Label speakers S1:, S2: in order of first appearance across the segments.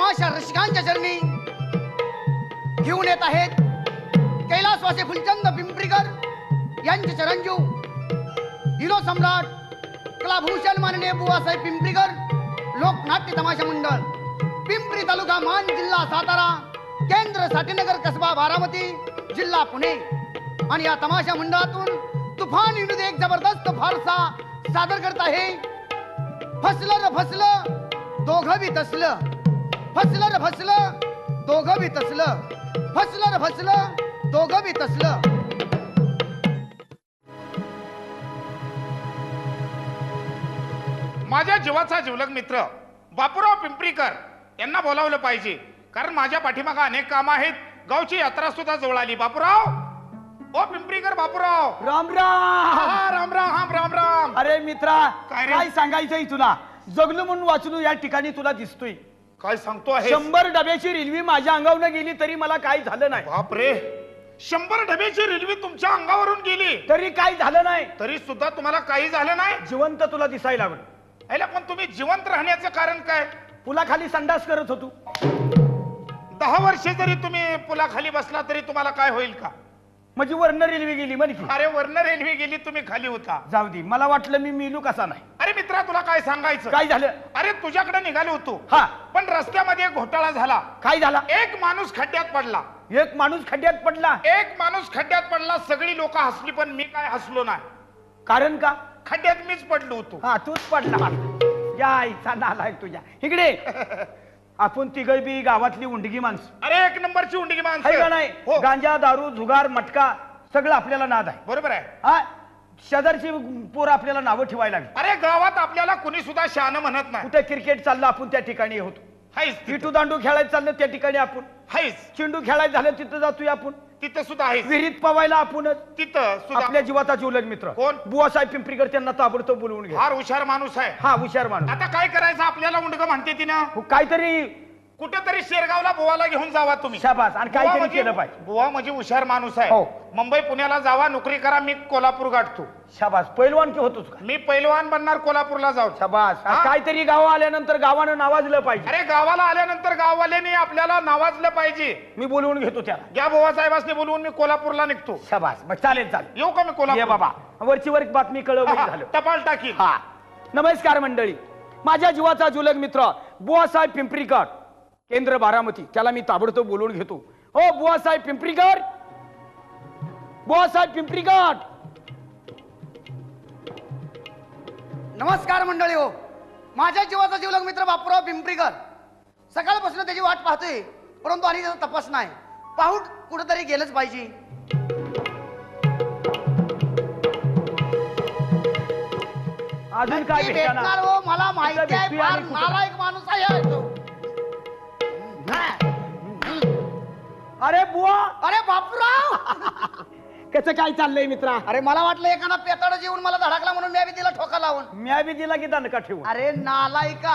S1: तमाशा रसिकांच्या चरणी घेऊन येत आहेत कैलासवासी फुलचंद पिंपरीकर यांचे चरणजीव हिरो सम्राट कलाभूषण माननीय बुवासाहेब पिंपरीकर लोकनाट्य तमाशा मंडळ पिंपरी तालुका मान जिल्हा सातारा केंद्र साठीनगर कसबा बारामती जिल्हा पुणे आणि या तमाशा मंडळातून तुफान विनोद एक जबरदस्त फारसा सादर करत आहे फसलं रे फसलं दोघं बी तसलं फसलं रे फसलं दोघं बी तसलं फसलं रे फसलं दोघं बी तसलं.
S2: माझ्या जीवाचा जिवलग मित्र बापूराव पिंपरीकर यांना बोलावलं पाहिजे कारण माझ्या पाठीमागे अनेक काम आहेत. गावची यात्रा सुद्धा जवळ आली. बापूराव ओ पिंपरीकर बापूराव
S3: राम राम.
S2: राम राम राम राम.
S3: अरे मित्रा
S2: काय
S3: सांगायचंय तुला जगलो म्हणून वाचलो या ठिकाणी तुला दिसतोय.
S2: काय सांगतो आहे
S3: 100 डब्याची रेल्वे माझ्या अंगावरून गेली तरी मला काही झालं नाही.
S2: बापरे 100 डब्याची रेल्वे तुमच्या अंगावरून गेली
S3: तरी काही झालं नाही.
S2: तरी सुद्धा तुम्हाला काही झालं नाही.
S3: जिवंत तुला दिसायला लागलं.
S2: आयला पण तुम्ही जिवंत राहण्याचं कारण काय?
S3: पुलाखाली संडास करत होतो.
S2: 10 वर्षे जरी तुम्ही पुलाखाली बसला तरी तुम्हाला काय होईल का?
S3: म्हणजे वर्ण रेल्वे गेली म्हण की.
S2: अरे वर्ण रेल्वे गेली तुम्ही खाली होता.
S3: जाऊ दे मला वाटलं मी मिलू कसा नाही.
S2: अरे मित्रा तुला काय सांगायचं.
S3: काय झालं?
S2: अरे तुझ्याकडे निघालो होतो
S3: हा
S2: पण रस्त्यामध्ये एक घोटाळा झाला.
S3: काय झाला?
S2: एक माणूस खड्ड्यात पडला.
S3: एक माणूस खड्ड्यात पडला.
S2: एक माणूस खड्ड्यात पडला. सगळी लोक हसली पण मी काय हसलो नाही.
S3: कारण का?
S2: खड्ड्यात मीच पडलो होतो.
S3: हा तूच पडला. या इच्छा नालायक तुझ्या इकडे. आपण तिघं बी गावातली उंडगी माणसं.
S2: अरे एक नंबरची उंडगी माणसं
S3: आहे का नाही?
S2: हो.
S3: गांजा दारू जुगार मटका सगळं आपल्याला नाद आहे.
S2: बरोबर आहे.
S3: हा शेजारची पोरं आपल्याला नावं ठेवायला लागली.
S2: अरे गावात आपल्याला कुणी सुद्धा शहाणं म्हणत नाही.
S3: कुठे क्रिकेट चाललं आपण त्या ठिकाणी होतो.
S2: हायच
S3: विटू दांडू खेळायला चाललं त्या ठिकाणी आपण.
S2: हायच
S3: चेंडू खेळायला झालं तिथं जातोय आपण.
S2: तिथं सुद्धा आहेच.
S3: विहिरीत पवायला आपणच.
S2: तिथं सुद्धा
S3: आपल्या जीवाचा जिवलग मित्र
S2: कोण?
S3: बुवासाहेब पिंपरीकर. त्यांना ताबडतोब बोलवून घ्या.
S2: फार हुशार माणूस आहे.
S3: हा हुशार माणूस.
S2: आता काय करायचं आपल्याला उंडग म्हणते ती ना.
S3: काहीतरी
S2: कुठेतरी शेरगावला बुवाला घेऊन जावा तुम्ही.
S3: शाबास. आणि
S2: बुवा
S3: काहीतरी
S2: म्हणजे-
S3: केलं पाहिजे.
S2: बुवा म्हणजे हुशार माणूस आहे.
S3: हो.
S2: मुंबई पुण्याला जावा नोकरी करा. मी कोल्हापूर गाठतो.
S3: शाबास. पैलवान की होतोच का?
S2: मी पैलवान बनणार कोल्हापूरला जाऊ.
S3: शाबास.
S2: हा?
S3: काहीतरी गाव आल्यानंतर गावानं नावाजलं पाहिजे.
S2: अरे गावाला आल्यानंतर गाववाल्यांनी आपल्याला नावाजलं पाहिजे.
S3: मी बोलवून घेतो त्याला.
S2: घ्या बुवा साहेबांनी बोलवून मी कोल्हापूरला निघतो.
S3: शाबास. मग चालेल चालेल.
S2: येऊ का मी
S3: ये
S2: कोल्हापूर?
S3: बाबा वरची वर बातमी कळवली झालं.
S2: टपाल टाकी.
S3: हा नमस्कार मंडळी. माझ्या जीवाचा जुलग मित्र बुवासाहेब पिंपरीकर केंद्र बारामती. त्याला मी ताबडतोब बोलवून घेतो. हो बुवासाहेब पिंपरीकर. बुवासाहेब पिंपरीकर.
S1: नमस्कार मंडळी हो. माझ्या जीवाचा जीवलग मित्र बापूराव पिंपरीकर सकाळपासून त्याची वाट पाहतोय परंतु आणि त्याचा तपास नाही. पाहून कुठेतरी गेलंच पाहिजे.
S3: अजून काय
S1: नक्की
S3: भेटणार?
S1: भेटणार हो. मला माहिती आहे
S3: भेटूया
S1: फार
S3: आणि कुठं?
S1: नालायक माणूस आहे तो.
S3: अरे बुवा
S1: अरे बापूराव
S3: कसं काय चाललंय मित्रा?
S1: अरे मला वाटलं एखादा पेताड जेवून मला धडकला म्हणून मी दिला ठोका लावून.
S3: म्या बी दिला की दणका ठेवून.
S1: अरे नालायका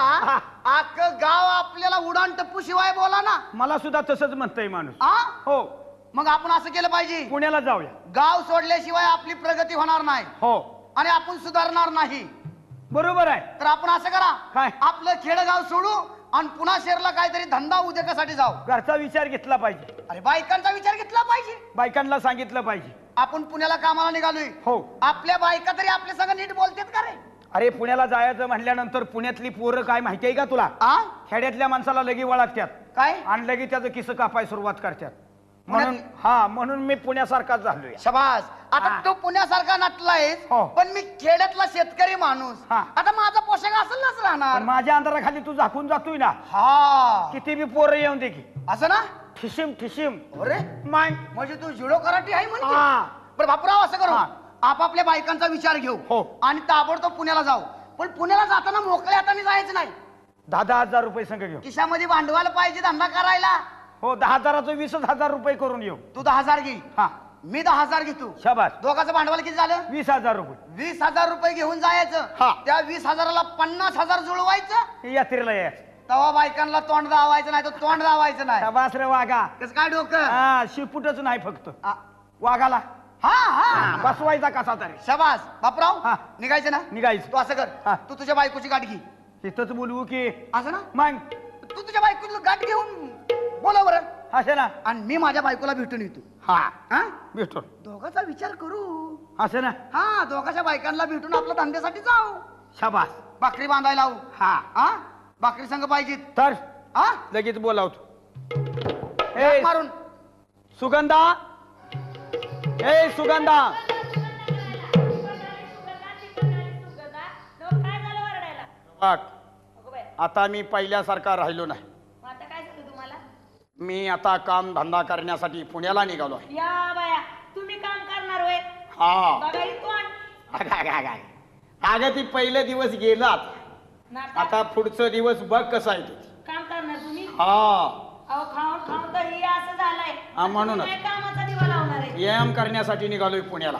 S1: अख्खं गाव आपल्याला उडान टप्पू शिवाय बोला ना.
S3: मला सुद्धा तसंच म्हणतंय माणूस.
S1: आ?
S3: हो
S1: मग आपण असं केलं पाहिजे.
S3: पुण्याला जाऊया.
S1: गाव सोडल्याशिवाय आपली प्रगती होणार नाही
S3: हो
S1: आणि आपण सुधारणार नाही.
S3: बरोबर आहे.
S1: तर आपण असं करा
S3: काय?
S1: आपलं खेडगाव सोडू आणि पुन्हा शहरला काहीतरी धंदा उद्योगासाठी जाऊ.
S3: घरचा विचार घेतला पाहिजे.
S1: अरे बायकांचा विचार घेतला पाहिजे.
S3: बायकांना सांगितलं पाहिजे.
S1: आपण पुण्याला कामाला निघालोय.
S3: हो.
S1: आपल्या बायका तरी आपल्या संग नीट बोलतात का रे?
S3: अरे पुण्याला जायचं म्हणल्यानंतर पुण्यातली पोरं काय माहिती आहे का तुला?
S1: आ?
S3: खेड्यातल्या माणसाला लगी वळखत्यात
S1: काय?
S3: आणि लगी त्याचं किस कापाय सुरुवात करतात. म्हणून मी पुण्यासारखाच झालोय.
S1: शबास. आता
S3: हा.
S1: तो पुण्यासारखा नटलाय
S3: हो.
S1: पण मी खेड्यातला शेतकरी माणूस.
S3: हा.
S1: आता माझा पोशाख असलच
S3: पण
S1: राहणार.
S3: माझ्या अंधाराखाली तू झाकून जातोय ना.
S1: हा
S3: किती बी पोरं येऊन दे की
S1: असं ना.
S3: ठिशिम ठिशिम.
S1: अरे
S3: माय
S1: म्हणजे तू जुडो कराटे आहे म्हणजे.
S3: हा.
S1: बरं बापूराव असं करू
S3: हा.
S1: आपापल्या बायकांचा विचार घेऊ
S3: हो.
S1: आणि ताबडतोब पुण्याला जाऊ. पण पुण्याला जाताना मोकळ्या हाताने जायचं नाही.
S3: 10,000 रुपये संघ घेऊ.
S1: खिशामध्ये भांडवल पाहिजे धंदा करायला.
S3: हो 10,000चं 20,000 रुपये करून येऊ.
S1: तू 10,000 घे.
S3: हा
S1: मी 10,000 घेतो.
S3: शाबास.
S1: दोघांचं भांडवल किती झालं?
S3: 20,000 रुपये.
S1: 20,000 रुपये घेऊन जायचं.
S3: हा.
S1: त्या 20,000ला 50,000 जुळवायचं.
S3: यात्रेला यायचं.
S1: तेव्हा बायकांना तोंड दावायचं नाही तर तोंड दावायचं नाही.
S3: शाबास रे वाघा.
S1: कसं काय डोकं?
S3: हा शिपूटच नाही फक्त
S1: आ,
S3: वाघाला
S1: हा हा
S3: बसवायचा कसा तरी.
S1: शबास. बापराव
S3: हा.
S1: निघायचं ना.
S3: निघायचं.
S1: तू असं
S3: हा.
S1: कर तू तुझ्या बायकोची गाठ घे.
S3: तिथंच बोलवू की
S1: असं ना.
S3: मग
S1: तू तुझ्या बायकोला गाठ घेऊन बोला बरं
S3: असे ना
S1: आणि मी माझ्या बायकोला भेटून येतो
S3: हा
S1: हा
S3: भेटतो
S1: दोघाचा विचार करू
S3: असे ना
S1: हा दोघाच्या बायकांना भेटून आपल्या धंद्यासाठी जाऊ
S3: शाबास
S1: भाकरी बांधायला लावू
S3: हा
S1: हा भाकरी संघ पाहिजेत
S3: तर
S1: हा
S3: लगेच बोलावतो
S1: हाक मारून
S3: सुगंधा ए सुगंधा बघ आता मी पहिल्यासारखा राहिलो नाही मी आता काम धंदा करण्यासाठी पुण्याला निघालो आहे
S4: या बाया तुम्ही काम करणार होय
S3: हा
S4: बघा ही कोण
S3: अगं ती पहिले दिवस गेलात
S4: नाटक
S3: आता पुढचं दिवस बघ कसं आहे ते
S4: काम करणार तुम्ही
S3: हा
S4: अहो खाऊन खाऊन तर हे असं झालंय
S3: हा, म्हणूनच.
S4: तुम्ही काय कामाचा दिवा लावणार आहे
S3: व्यायाम करण्यासाठी निघालोय पुण्याला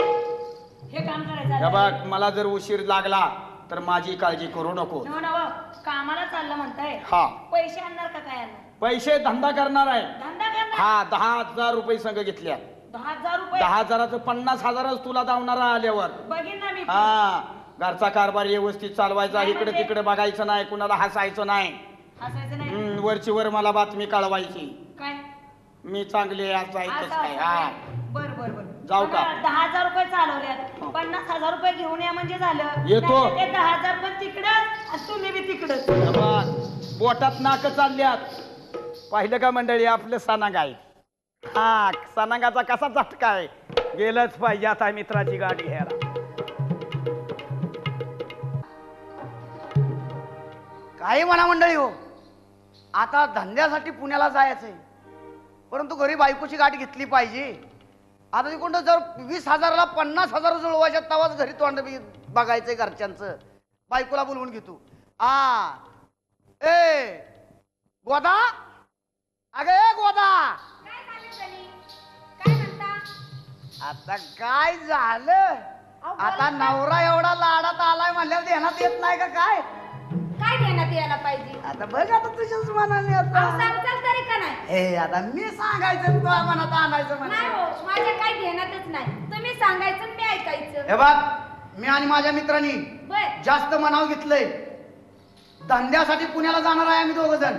S4: हे काम करायचं
S3: हे
S4: आता.
S3: बघ मला जर उशीर लागला तर माझी काळजी करू नको
S4: नव नव कामाला चाललं म्हणताय
S3: हा
S4: पैसे आणणार का काय आणणार
S3: पैसे धंदा करणार आहे
S4: धंदा करणार
S3: हा 10,000 रुपये संघ घेतल्या
S4: 10,000 रुपये
S3: 10,000चं 50,000च तुला दावणारा आल्यावर
S4: बघीन ना मी
S3: हा घरचा कारभार व्यवस्थित चालवायचा
S4: नाही
S3: इकडे
S4: म्हणजे?
S3: तिकडे बघायचं नाही कुणाला हसायचं नाही
S4: हसायचं नाही
S3: वरची वर मला बातमी कळवायची
S4: काय
S3: मी चांगली आहे काय
S4: असं
S3: हा
S4: बर बर बर
S3: जाऊ का?
S4: 10,000 रुपये चालवले 50,000 रुपये घेऊन या म्हणजे झालं
S3: येतो.
S4: नाही तर ते 10,000 पण तिकडं आणि तुम्ही बी तिकडच
S3: हे बघ, बोटात नाक चालल्यात पाहिलं का मंडळी आपलं सणांग आहे हा सणांगाचा कसा झटका आहे गेलंच पाहिजे आता मित्राची गाडी घ्यायला
S1: काही म्हणा मंडळी हो आता धंद्यासाठी पुण्याला जायचंय परंतु घरी बायकोची गाठ घेतली पाहिजे आता तिकडं जर 20,000ला 50,000 जुळवायच्या तवाच घरी तोंड बघायचंय घरच्यांचं बायकोला बोलवून घेतो ए गोदा अगं ए गोदा आता काय झालं आता नवरा एवढा लाडात आलाय म्हणल्यावर ध्यानात येत नाही का काय
S5: काय देण्यात यायला पाहिजे
S1: आता बघ आता तुझ्याच मनाने
S5: अहो,
S1: आता
S5: सांगताल तरी का नाही
S1: हे आता मी सांगायचं तुझ्या मनात आणायचं
S5: नाही
S1: म्हणे
S5: हो माझ्या काही घेण्यातच नाही तुम्ही सांगायचं आणि मी ऐकायचं
S1: हे बघ मी आणि माझ्या मित्रांनी
S5: बर
S1: जास्त मनाव घेतलंय धंद्यासाठी पुण्याला जाणार आहे आम्ही दोघ जण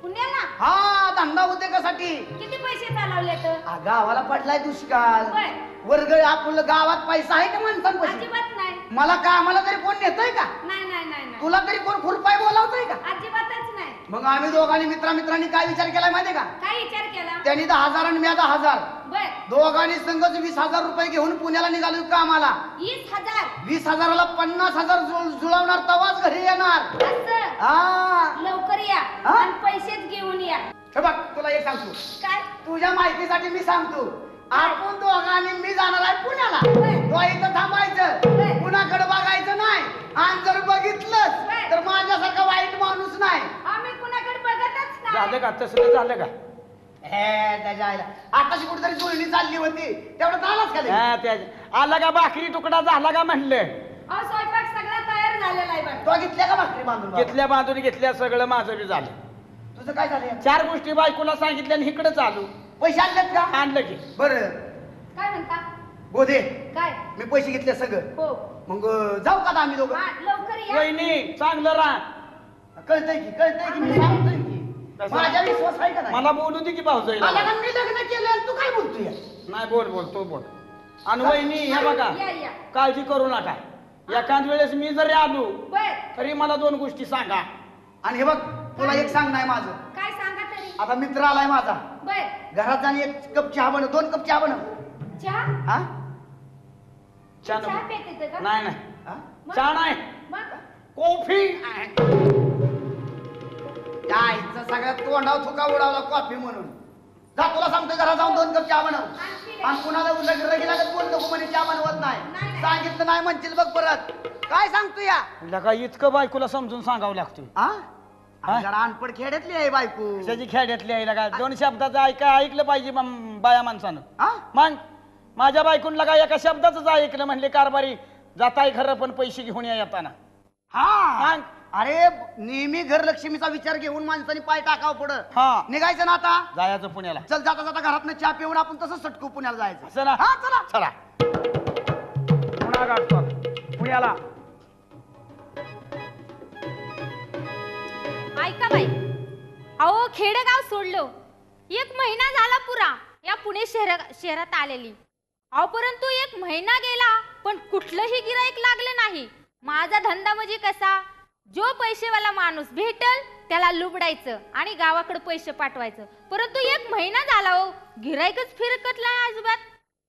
S5: पुण्याला
S1: हा धंदा उद्योगासाठी
S5: किती पैसे चालवले तर
S1: गावाला पडलाय दुष्काळ
S5: बर
S1: वर्ग आपलं गावात पैसा आहे का माणसांपाशी
S5: अजिबात नाही
S1: मला कामाला तरी कोण नेतोय का
S5: नाही नाही नाही नाही
S1: तुला तरी कोण खुरपाय बोलावतोय का
S5: अजिबातच नाही
S1: मग आम्ही दोघांनी मित्रांनी काय विचार केलाय माहितीये का
S5: काय विचार केला
S1: त्यांनी 10,000 आणि मी 10,000
S5: बर
S1: दोघांनी संघच 20,000 रुपये घेऊन पुण्याला निघालो कामाला
S5: 20,000
S1: 20,000ला 50,000 जुळवणार तवाच घरी येणार
S5: असं
S1: हा
S5: लवकर या
S1: हा?
S5: आणि पैसेच घेऊन या
S1: हे बघ तुला एक सांगतो
S5: काय
S1: तुझ्या माहितीसाठी मी सांगतो आपण दोघांनी मी जाणार आहे पुण्याला
S5: बरं.
S1: तो इथं थांबायचं
S5: बरं.
S1: कुणाकडे बघायचं नाही आणि जर बघितलंच
S5: बरं.
S1: तर माझ्यासारखा वाईट माणूस नाही
S5: आम्ही कुणाकडे बघतच
S3: झालं
S5: नाही
S3: का तसं झालं का
S1: हे त्याच्या आईला आताशी कुठेतरी जुळणी चालली होती तेवढं झालंच का ते?
S3: हा, आला का भाकरी तुकडा झाला का म्हणलं
S5: अहो स्वयंपाक सगळा तयार झालेला आहे बघ
S1: तो घेतल्या का भाकरी बांधून बाबा?
S3: घेतल्या बांधून घेतल्या सगळं माझं बी झालं
S1: तुझं काय झालं
S3: 4 गोष्टी बायकोला सांगितल्या आणि इकडे चालू
S1: पैसे आणलेत का
S3: आणलं की
S1: बरं
S5: काय म्हणता
S1: बोधे
S5: काय
S1: मी पैसे घेतले सगळं
S5: हो
S1: मग जाऊ का आता आम्ही दोघं
S5: हा लवकर या
S3: वहिनी चांगलं राहा
S1: कळतंय की मी सांगतोय की
S3: तसं-
S1: माझ्या विश्वास आहे का नाही
S3: मला बोलू दे की भाऊजाईला
S1: मला का मी लग्न केलं आणि तू काय बोलतोय
S3: नाही बोल तो बोल आणि वहिनी हे बघा
S5: या या
S3: काळजी करू नका एखाद वेळेस मी जरी आलो
S5: बर
S3: तरी मला 2 गोष्टी सांगा
S1: आणि हे बघ तुला एक सांग नाही माझं
S5: काय सांगा तरी
S1: आता मित्र आलाय माझा
S5: बर
S1: घरात जाणी 1 कप चहा बनव 2 कप चहा बनव
S5: चहा
S1: हा
S3: चहा
S5: चहा
S3: नको.
S5: पिते का
S3: नाही नाही
S1: हा?
S5: मग?
S3: चहा नाही
S5: मग
S3: कॉफी
S1: त्या आईचं सगळ्यात तोंडाव थुका उडावला कॉफी म्हणून जा तुला सांगतोय घरात जाऊन 2 कप चहा बनव
S5: आणखी
S1: आणि कुणाला रगी लागत बोल नको म्हणे चहा बनवत
S5: नाही,
S1: नाही
S5: नाही.
S1: सांगितलं नाही म्हणशील बघ परत काय सांगतो या
S3: लगा इतकं बायकोला समजून सांगावं लागतं
S1: हा
S3: हा?
S1: जरा अनपड खेड्यातली आहे बायको
S3: त्याची खेड्यातली आहे लगा 2 शब्दाचं ऐकलं पाहिजे बाया माणसानं
S1: हा
S3: मग माझ्या बायकून लगा एका शब्दाच ऐकलं म्हणले कारभारी जाताय खरं पण पैसे घेऊन या येताना
S1: हा
S3: मग
S1: अरे नेहमी घरलक्ष्मीचा विचार घेऊन माणसाने पाय टाकावं पुढं
S3: हा
S1: निघायचं ना आता
S3: जायचं पुण्याला
S1: चल जाता जाता घरात चहा पिऊन आपण तसंच सटकू पुण्याला जायचं
S3: असं ना
S1: हा चला
S3: चला पुन्हा गाठतो पुण्याला
S6: ऐका बाई, अहो खेडेगाव सोडलो, 1 महिना झाला पुरा या पुणे शहरात आलेली. अहो परंतु 1 महिना गेला पण कुठलंही गिराईक लागलं नाही. माझा धंदा म्हणजे कसा, जो पैसेवाला माणूस भेटल त्याला लुबडायचं आणि गावाकडे पैसे पाठवायचं. परंतु 1 महिना झाला हो, गिराईकच फिरकत नाही अजिबात.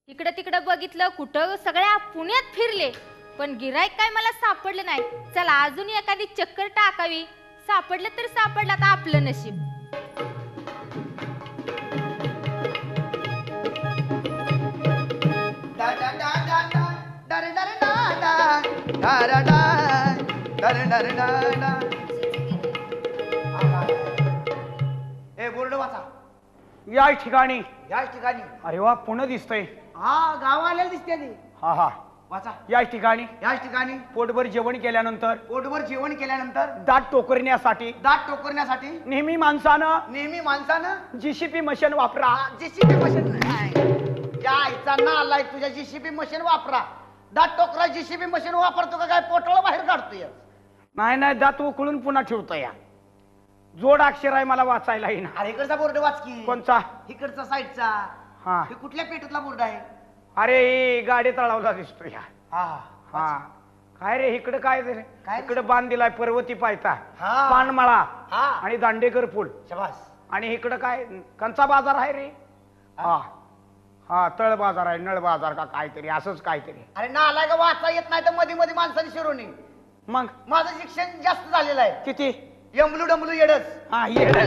S6: इकडं तिकडं बघितलं, कुठं सगळ्या पुण्यात फिरले पण गिराईक काय मला सापडलं नाही. चला अजून एखादी चक्कर टाकावी, सापडलं तर सापडलं, आता आपलं नशीब.
S1: ए बोर्ड वाचा.
S3: याच ठिकाणी.
S1: याच ठिकाणी.
S3: अरे वा, पुणे दिसतंय.
S1: हा गाव आलेलं दिसते ती.
S3: हा हा,
S1: वाचा.
S3: याच ठिकाणी.
S1: याच ठिकाणी
S3: पोटभर जेवण केल्यानंतर,
S1: पोटभर जेवण केल्यानंतर
S3: दात टोकरण्यासाठी,
S1: दात टोकरण्यासाठी
S3: नेहमी माणसानं जीसीपी मशीन वापरा.
S1: जीसीबी मशीन या आईचा ना आलाय तुझ्या जीसीबी मशीन वापरा. दात टोकरा जीसीबी मशीन वापरतो का काय पोटळ बाहेर काढतोय?
S3: नाही दात उकळून पुन्हा ठेवतो. या जोड अक्षर आहे, मला वाचायला येईना.
S1: अरे इकडचा बोर्ड वाच की.
S3: कोणचा?
S1: इकडचा साईडचा.
S3: हा,
S1: हे कुठल्या पेटूतला बोर्ड आहे?
S3: अरे हे गाडी तळावला दिसतो. या
S1: हा
S3: हा, काय रे इकडे काय रे?
S1: काय?
S3: इकडे बांध दिलाय पर्वती पायता,
S1: हा.
S3: पानमळा
S1: हा.
S3: आणि दांडेकर पूल.
S1: शबास.
S3: आणि इकडं काय कंचा बाजार आहे रे? हा हा, तळ बाजार आहे, नळ बाजार का काहीतरी असंच काहीतरी.
S1: अरे ना आलाय का वाचा येत नाही तर मध्ये मध्ये माणसाने शिरोनी.
S3: मग
S1: माझं शिक्षण जास्त झालेलं आहे.
S3: किती?
S1: यमलू डमलू येडच.
S3: हा येड.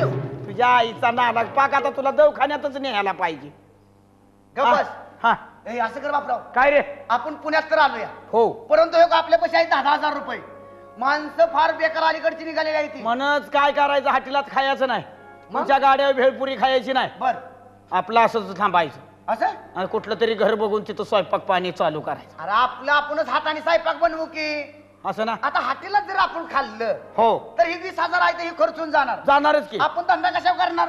S3: तुझ्या आईचा नालाग पाक, आता तुला दवाखान्यातच न्यायला पाहिजे.
S1: गप्पस.
S3: हा,
S1: हे असं कर बापराव,
S3: काय रे?
S1: आपण पुण्यात तर आलोया,
S3: हो,
S1: परंतु हे आपल्या पैसे आहेत 10,000 रुपये. माणसं फार बेकार अलीकडची निघालेली आहे ती.
S3: म्हणच काय करायचं, हाटीलात खायचं नाही, तुमच्या गाड्यावर भेळपुरी खायची नाही,
S1: बर
S3: आपलं असंच थांबायचं.
S1: असं
S3: आणि कुठलं तरी घर बघून तिथं स्वयंपाक पाणी चालू करायचं.
S1: अरे आपलं आपणच हाताने स्वयंपाक बनवू की.
S3: असं ना?
S1: आता हाटीला जर आपण खाल्लं
S3: हो,
S1: तर ही 20,000 आहे, ही खर्चून जाणार.
S3: जाणारच की.
S1: आपण धंदा कशावर करणार?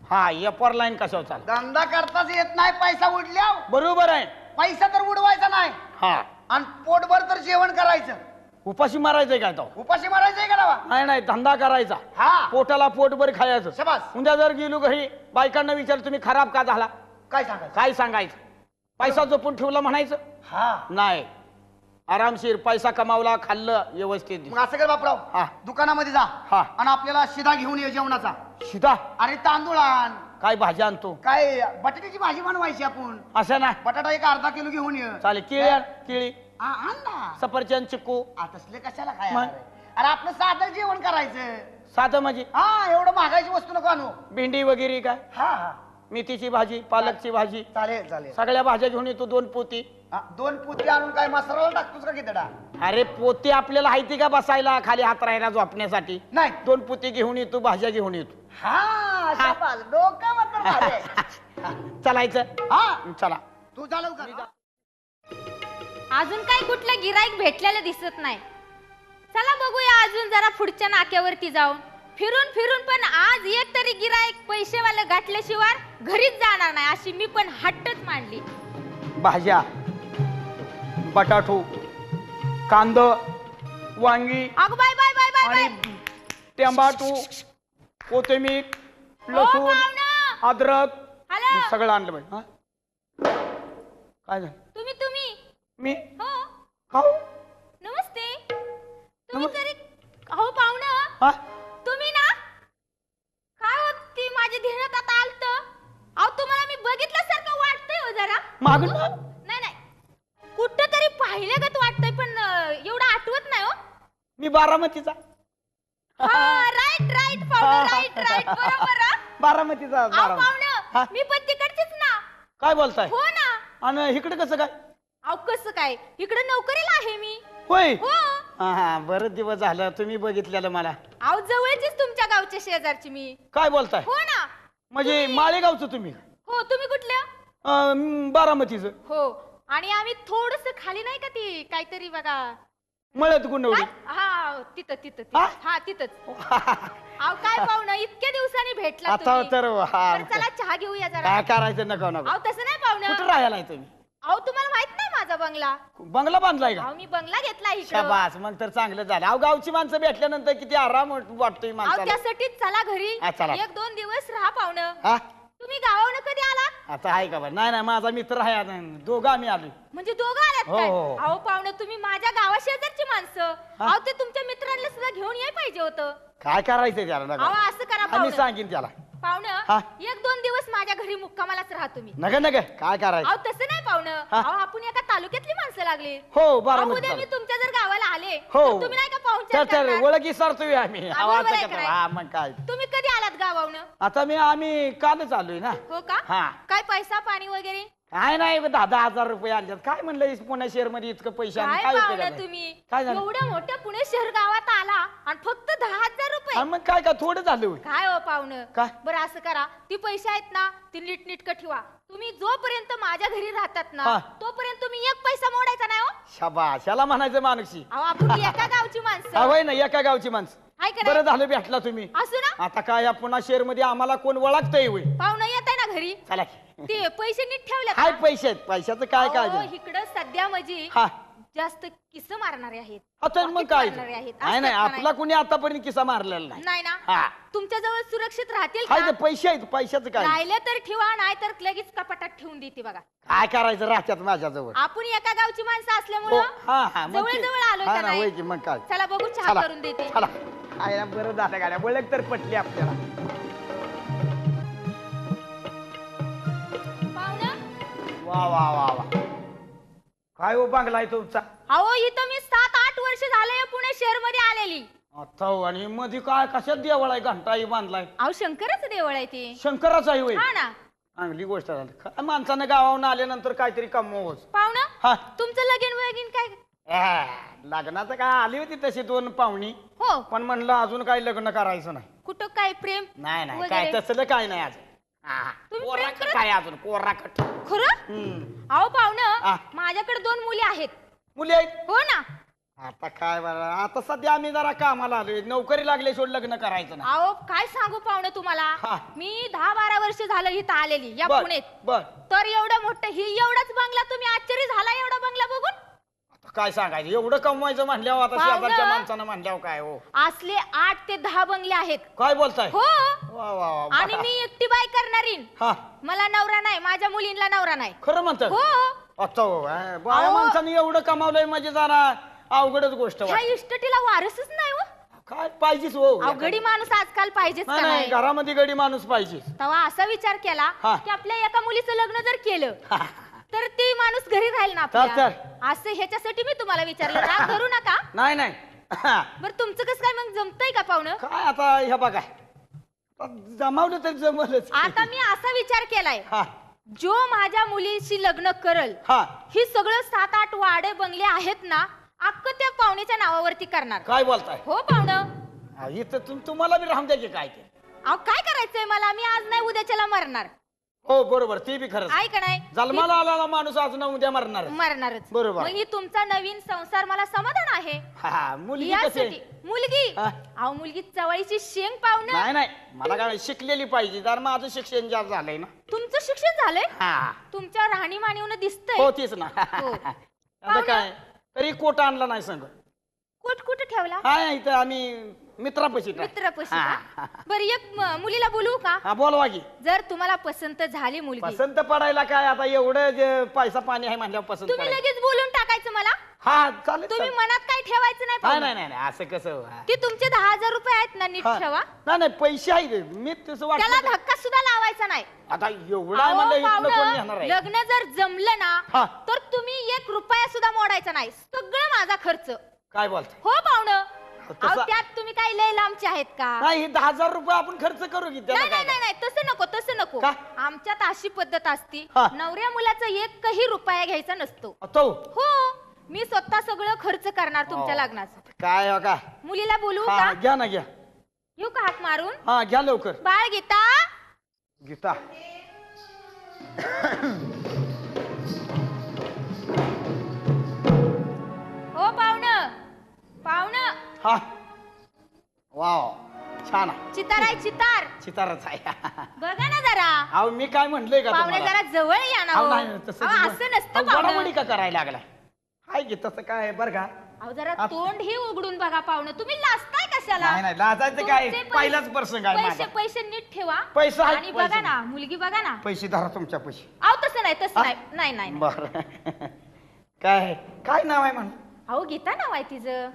S3: हा, एपर लाईन कशावर चाल?
S1: धंदा करताच येत नाही, पैसा उडल्या.
S3: बरोबर आहे.
S1: पैसा तर उडवायचा नाही
S3: हा,
S1: आणि पोटभर तर जेवण करायचं.
S3: उपाशी मारायचंय काय तो?
S1: उपाशी मारायचंय का नावा?
S3: नाही, धंदा करायचा.
S1: हा
S3: पोटाला पोटभर खायचं.
S1: शबास.
S3: उद्या जर गेलो घरी, बायकांना विचार तुम्ही खराब का झाला,
S1: काय सांगायचं?
S3: काय सांगायचं? पैसा जपून ठेवला म्हणायचं
S1: हा
S3: नाही, आरामशीर पैसा कमावला, खाल्लं व्यवस्थित.
S1: मग असं कर बापराव,
S3: हा.
S1: दुकानामध्ये जा
S3: हा.
S1: आणि आपल्याला शिदा घेऊन ये जेवणाचा.
S3: शिदा?
S1: अरे तांदूळ आण.
S3: काय भाजी आणतो?
S1: काय बटाट्याची भाजी बनवायची आपण.
S3: असं ना?
S1: बटाटा एक अर्धा किलो घेऊन ये.
S3: चालेल. केळी आण, केळी,
S1: आण ना.
S3: सफरचंद, चिक्कू.
S1: तसले कशाला काय?
S3: मग?
S1: अरे आपलं साधं जेवण करायचं.
S3: साधं म्हणजे?
S1: हा, एवढं महागाईची वस्तू नको आणू.
S3: भेंडी वगैरे काय?
S1: हा हा,
S3: मेथीची भाजी, पालकची भाजी,
S1: चालेल चालेल.
S3: सगळ्या भाज्या घेऊन येतो. 2 पोती.
S1: 2 पोती आणून काय मसाला टाकतोस का कितडा?
S3: अरे पोती आपल्याला हायती का बसायला, खाली हात राहायला, झोपण्यासाठी?
S1: नाही.
S3: 2 पोती घेऊन येतो, भाज्या घेऊन येतो.
S1: हा शाबास, डोकं मात्र भारी आहे.
S3: चालायचं.
S1: हा
S3: चला.
S1: तू जा लवकर.
S6: अजून काय कुठलं गिराईक भेटलेलं दिसत नाही. चला बघूया अजून जरा पुढच्या नाक्यावरती जाऊन फिरून फिरून, पण आज एक तरी गिराईक पैसेवाले गाठल्याशिवाय घरीच जाणार नाही, अशी मी पण हट्टच मांडली.
S3: भाज्या, बटाटो, कांद, वांगी,
S6: अग बाय बाय बाय बाय बाय.
S3: आणि टमाटो, कोथिंबीर,
S6: हो,
S3: लसूण,
S6: पाहुणं.
S3: अद्रक,
S6: हॅलो.
S3: सगळं आणलं बाई. हा, काय झालं?
S6: तुम्ही
S3: मी
S6: हो,
S3: हो.
S6: नमस्ते. तुम्ही
S3: नमस्ते.
S6: तरी हो पाहुणं,
S3: हा,
S6: तुम्ही ना? काय होती माझ्या ध्यानात आता आलत. अहो तुम्हाला मी बघितल्यासारखं वाटतंय हो जरा.
S3: मागून
S6: नाही, कुठं तरी पाहिल्यागत वाटतंय पण एवढं आठवत नाही हो.
S3: मी बारामतीचा.
S6: राईट पाहुणं, राईट बरोबर.
S3: बारामतीचा.
S6: अहो
S3: हा.
S6: पाहुणं, मी पण तिकडचीच ना.
S3: काय बोलताय?
S6: हो ना.
S3: आणि इकडे कसं काय?
S6: अहो कसं काय, इकडे नोकरीला आहे मी.
S3: होय.
S6: हो.
S3: हा, बरं दिवस झालं तुम्ही बघितलेलं मला.
S6: अहो जवळचीच तुमच्या गावच्या शेजारची मी.
S3: काय बोलताय?
S6: हो ना.
S3: म्हणजे माळेगावचं तुम्ही?
S6: हो. तुम्ही कुठल्या?
S3: बारामतीचं.
S6: हो. आणि आम्ही थोडस खाली नाही का ती काहीतरी बघा,
S3: मळ्यात गुंडवली.
S6: हा तिथं.
S3: हा?
S6: हा तिथंच. अहो काय पाहुणं, इतक्या दिवसांनी भेटला
S3: आता
S6: तुम्ही.
S3: तर हा.
S6: तर चला चहा घेऊया जरा.
S3: काय करायचं नको.
S6: अहो तसं नाही पाहुणं.
S3: कुठं राहायला तुम्ही?
S6: अहो तुम्हाला माहित नाही माझा बंगला
S3: बंगला बांधलाय का?
S6: अहो मी बंगला घेतला इकडं
S3: शाबास, मग तर चांगलं झालं. अहो गावची माणसं भेटल्यानंतर किती आराम वाटतोय
S6: अहो
S3: माणसाला.
S6: त्यासाठीच चला घरी
S3: हा, चला.
S6: 1-2 दिवस राहा पाहुणं.
S3: हा
S6: तुम्ही गावावरून कधी आला
S3: आता आहे का बरं? नाही नाही, माझा मित्र आहे आता. दोघं आम्ही आलोय.
S6: म्हणजे दोघं आलात
S3: हो,
S6: काय?
S3: हो.
S6: अहो पाहुणं तुम्ही माझ्या गावाशेजारची माणसं.
S3: हा?
S6: अहो ते तुमच्या मित्रांना सुद्धा घेऊन याय पाहिजे होतं.
S3: काय करायचंय त्याला नका?
S6: अहो असं करा
S3: आम्ही
S6: पाहुणं.
S3: सांगेन त्याला.
S6: पाहुणं
S3: हा?
S6: 1-2 दिवस माझ्या घरी मुक्कामालाच राहा तुम्ही.
S3: नका नका, काय करायचं?
S6: अहो तसं नाही पाहुणं.
S3: हा?
S6: अहो आपण एका तालुक्यातली माणसं लागली.
S3: हो
S6: अहो,
S3: बारामती
S6: उद्या मी तुमच्या जर गावाला आले
S3: हो.
S6: तर तुम्ही नाही का पाहुणचार
S3: तर
S6: करणार?
S3: ओळखी सरतोय आम्ही.
S6: हा,
S3: आवाज
S6: बरोबर आहे
S3: कसं?
S6: काय?
S3: हा मग काय.
S6: तुम्ही कधी आलात गावावरून?
S3: आता आम्ही कालच आलोय ना.
S6: हो का?
S3: हा.
S6: काय पैसा पाणी वगैरे?
S3: काय नाही 10,000 रुपये आणल्यात. काय म्हणलं पुणे शहर मध्ये इतकं पैसे आणून
S6: काय
S3: काय उपयोग
S6: पाहुणं
S3: आहे?
S6: तुम्ही
S3: काय झालं?
S6: एवढ्या मोठ्या पुणे शहर गावात आला आणि फक्त 10,000 रुपये.
S3: हा, मग काय काय थोडं झालं होय.
S6: काय हो पाहुणं?
S3: काय?
S6: बरं असं करा, ती पैसे आहेत ना ती नीटनीटकं ठेवा. तुम्ही जोपर्यंत माझ्या घरी राहतात ना
S3: हा.
S6: तोपर्यंत तुम्ही एक पैसा मोडायचा नाही हो.
S3: शाबास, याला म्हणायचं माणूसी.
S6: अहो आपण एका गावची
S3: हा
S6: माणसं
S3: होय ना, एका गावची माणसं.
S6: आहे का
S3: बरं
S6: नाही?
S3: झालं भेटला तुम्ही.
S6: असू ना
S3: आता काय या पुन्हा शहर मध्ये आम्हाला कोण ओळखतंय होय.
S6: पाहुणं येत आहे ना घरी
S3: चला
S6: ते पैसे नीट ठेवले
S3: काय पैसे आहेत, पैशाचं काय काय झालं?
S6: इकडं सध्या म्हणजे
S3: हा
S6: जास्त किस्से मारणारे आहेत.
S3: आता मग
S6: पाकीट
S3: काय
S6: मारणारे आहेत.
S3: नाही नाही,
S6: असतात का
S3: आपला कुणी आतापर्यंत किस्सा मारलेला नाही.
S6: नाही ना
S3: हा
S6: तुमच्या जवळ सुरक्षित राहतील
S3: हाय
S6: का?
S3: ते पैसे आहेत, पैशाचं काय?
S6: राहिले तर ठेवा नाही तर लगेच कपाटात ठेवून देते बघा.
S3: काय करायचं राहत्यात माझ्याजवळ.
S6: आपण एका गावची माणसं
S3: हो
S6: असल्यामुळं
S3: हा हा मग ते-
S6: जवळ आलोय
S3: हा
S6: का
S3: ना,
S6: नाही?
S3: होय की मग काय.
S6: चला बघू चहा
S3: चला
S6: करून देते.
S3: चला. आयला बरं झालं गाड्या, ओळख तर पटली आपल्याला.
S6: पाहुणं
S3: वा वा वा वा, काय हो बंगला आहे तुमचा?
S6: अहो इथं मी 7-8 वर्ष झाले या पुणे शहर मध्ये आलेली.
S3: आता हो, आणि मध्ये काय कशात देवळ आहे? घंटाही बांधलाय.
S6: अहो शंकरच देवळ आहे ते.
S3: शंकराचा आहे होय.
S6: हा ना
S3: चांगली गोष्ट झाली. काय माणसानं गावावरून आल्यानंतर काहीतरी कमवच.
S6: पाहुणं
S3: हा
S6: तुमचं लगीन वगीन काय?
S3: लग्नाचं काय आली होती तशी 2 पाहुणी,
S6: हो
S3: पण म्हणलं अजून काही लग्न करायचं नाही.
S6: कुठं काय प्रेम
S3: नाही नाही,
S6: वगैरे?
S3: काय तसलं काय नाही अजून.
S6: तुम्ही प्रेम
S3: कोराकट
S6: करत-
S3: काय अजून कोराकट.
S6: खरं?
S3: हम्म.
S6: अहो
S3: हा.
S6: पाहुणं माझ्याकडे 2 मुली आहेत.
S3: मुली आहेत.
S6: हो ना
S3: आता काय बरं, आता सध्या आम्ही जरा कामाला आलोय. नोकरी लागले सोड लग्न करायचं नाही.
S6: अहो काय सांगू पाहुणं तुम्हाला
S3: हा.
S6: मी 10-12 वर्ष झालं इथं आलेली या
S3: बर
S6: पुण्यात.
S3: बर.
S6: तर एवढं मोठं ही एवढाच बंगला तुम्ही आश्चर्य झाला एवढा बंगला बघून.
S3: आता काय सांगायचं, एवढं कमवायचं म्हणल्यावर आता
S6: पाहुणं.
S3: शेजारच्या माणसानं म्हणल्यावर काय हो.
S6: असले 8 ते 10 बंगले आहेत.
S3: काय बोलताय?
S6: हो
S3: वा वा वा.
S6: आणि मी एकटी बाय करणारी.
S3: हा
S6: मला नवरा नाही, माझ्या मुलींना नवरा नाही.
S3: खरं म्हणतात.
S6: हो
S3: आता हो, बाया
S6: अहो.
S3: माणसाने एवढं कमवलंय म्हणजे जरा अवघडच गोष्ट
S6: ह्या
S3: वाटते.
S6: इष्टटीला वारसच नाही हो.
S3: काय पाहिजेच हो.
S6: अवघडी माणूस आजकाल पाहिजेच का
S3: नाही नाही,
S6: नाही?
S3: घरामध्ये गडी माणूस पाहिजे.
S6: तेव्हा असा विचार केला
S3: हा.
S6: की आपल्या एका मुलीचं लग्न जर केलं तर ती माणूस घरी राहील ना आपल्या.
S3: तर.
S6: असं ह्याच्यासाठी मी तुम्हाला विचारलं. राग धरू नका.
S3: नाही नाही.
S6: बरं तुमचं कसं काय मग जमतंय का पाहुणं?
S3: काय आता ह्या बघा, जमावलं तर जमलच.
S6: आता मी असा विचार केलाय
S3: हा
S6: जो माझ्या मुलीशी लग्न करल
S3: हा.
S6: ही सगळं 7-8 वाडे बंगले आहेत ना अख्खं त्या पाहुण्याच्या नावावरती करणार.
S3: काय बोलताय?
S6: हो पाहुणं.
S3: इथं तुम्हाला बी राहून द्या की काय ते.
S6: अहो काय करायचंय मला? मी आज नाही उद्याच्याला मरणार.
S3: हो बरोबर, ते बी खरंच.
S6: आहे का नाही?
S3: जन्माला आलेला माणूस आज ना उद्या मरणार.
S6: मरणारच.
S3: बरोबर.
S6: मग ही तुमचा नवीन संसार मला समाधान आहे.
S3: हा मुलगी कशी
S6: यासाठी
S3: आहे?
S6: मुलगी
S3: हा?
S6: अहो मुलगी चवळीची शेंग पाहुणं.
S3: नाही नाही, मला काय शिकलेली पाहिजे. तर माझं शिक्षण जास्त झालंय ना.
S6: तुमचं शिक्षण झालंय?
S3: हा
S6: तुमच्या राहणीमानीवर दिसतंय.
S3: हो तेच ना.
S6: हो.
S3: आता काय तरी कोट आणला नाही संग.
S6: कोट कुठे ठेवला?
S3: हा इथं आम्ही मित्रापाशी टाक.
S6: मित्रपशी
S3: हा,
S6: का?
S3: हा.
S6: बरं एक मुलीला बोलवू का?
S3: हा बोलवा की.
S6: जर तुम्हाला पसंत झाली मुलगी
S3: पसंत पडायला काय आता एवढं जे पैसा पाणी आहे म्हणल्यावर पसंत
S6: तुम्ही
S3: पडायला.
S6: लगेच बोलून टाकायचं मला.
S3: हा चालेल
S6: तुम्ही
S3: चालेल.
S6: मनात काय ठेवायचं नाही
S3: नाही
S6: पाहुणं.
S3: नाही नाही नाही, असं कसं हा.
S6: ते तुमचे 10,000 रुपये आहेत ना नीट
S3: हा.
S6: ठेवा.
S3: नाही नाही, पैसे आहेत. मी तसं
S6: त्याला
S3: वाटलं
S6: धक्का सुद्धा लावायचा नाही.
S3: आता एवढं आहे
S6: अहो,
S3: म्हणलं इथनं कोण
S6: पाहुणं,
S3: नेणार आहे?
S6: लग्न जर जमलं ना
S3: हा.
S6: तर तुम्ही 1 रुपया सुद्धा मोडायचा नाही. सगळं माझा खर्च.
S3: काय बोलताय?
S6: हो पाहुणं.
S3: तसं-
S6: अहो, त्यात तुम्ही काय लय लांबचे आहेत का?
S3: नाही, हे 10,000 रुपये आपण खर्च करू की त्याला
S6: नाही नाही
S3: काय?
S6: नाही नाही, तसं नको तसं नको.
S3: का?
S6: आमच्यात अशी पद्धत असती
S3: हा.
S6: नवऱ्या मुलाचा 1 रुपया घ्यायचा नसतो.
S3: तो
S6: हो मी स्वतः सगळं खर्च करणार तुमच्या
S3: हो.
S6: लग्नाचं.
S3: काय हो का?
S6: मुलीला बोलवू
S3: हा
S6: का?
S3: घ्या ना घ्या.
S6: येऊ का हाक मारून?
S3: हा घ्या लवकर.
S6: बाळ गीता
S3: गीता.
S6: हो पाहुणं पाहुणं.
S3: हा वाव. छान आहे.
S6: चितार आहे चितार.
S3: चितारच आहे.
S6: बघा ना जरा.
S3: अहो मी काय म्हणलोय का
S6: पाहुणे
S3: तुम्हाला?
S6: जरा जवळ या ना
S3: अहो,
S6: हो.
S3: नाही, तसं
S6: अहो, असं नसतं
S3: बडाबडी
S6: पाहुणं.
S3: का करायला लागलाय? हाय की तसं काय आहे बरं का?
S6: अहो जरा तोंड ही उघडून बघा पाहुणं. तुम्ही लाजताय कशाला?
S3: नाही नाही लाजायचं काय?
S6: तुमचे पैसे-
S3: पहिलाच प्रसंग आहे
S6: पैसे
S3: माझा.
S6: पैसे नीट ठेवा.
S3: पैसे आहेत,
S6: आणि
S3: पैसे.
S6: बघा ना मुलगी बघा ना.
S3: पैसे धरा तुमच्या पैसे.
S6: अहो तसं नाही तसं
S3: हा?
S6: नाही नाही नाही नाही.
S3: बर काय काय नाव आहे म्हण?
S6: अहो गीता नाव आहे तिचं.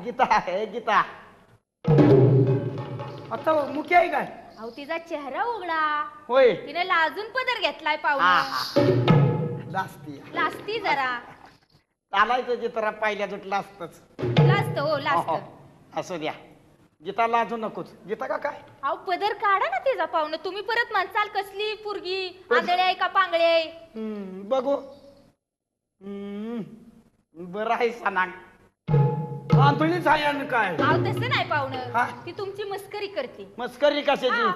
S3: गीता आहे गीता. आता मुख्य आहे काय?
S6: अहो तिचा चेहरा उघडा.
S3: होय.
S6: तिने लाजून पदर घेतलाय
S3: हा,
S6: पाहुणं.
S3: हा. लाजती.
S6: लाजती जरा.
S3: चालायचं जे तर पहिल्या जुटलं असतच.
S6: लाजत हो लाजत.
S3: असू द्या. गीता लाजू नकोच. गीता का काय?
S6: अहो पदर काढा ना तिचा पाहुणं. तुम्ही परत म्हणसाल कसली पोरगी आंधळे आहे का पांगळे आहे.
S3: बघू. बरं आहे सणांग. आंधळीच आहे आणि काय?
S6: अहो तसं नाही
S3: हा?
S6: पाहुणं. ती तुमची मस्करी करते.
S3: मस्करी कशाची?
S6: हा.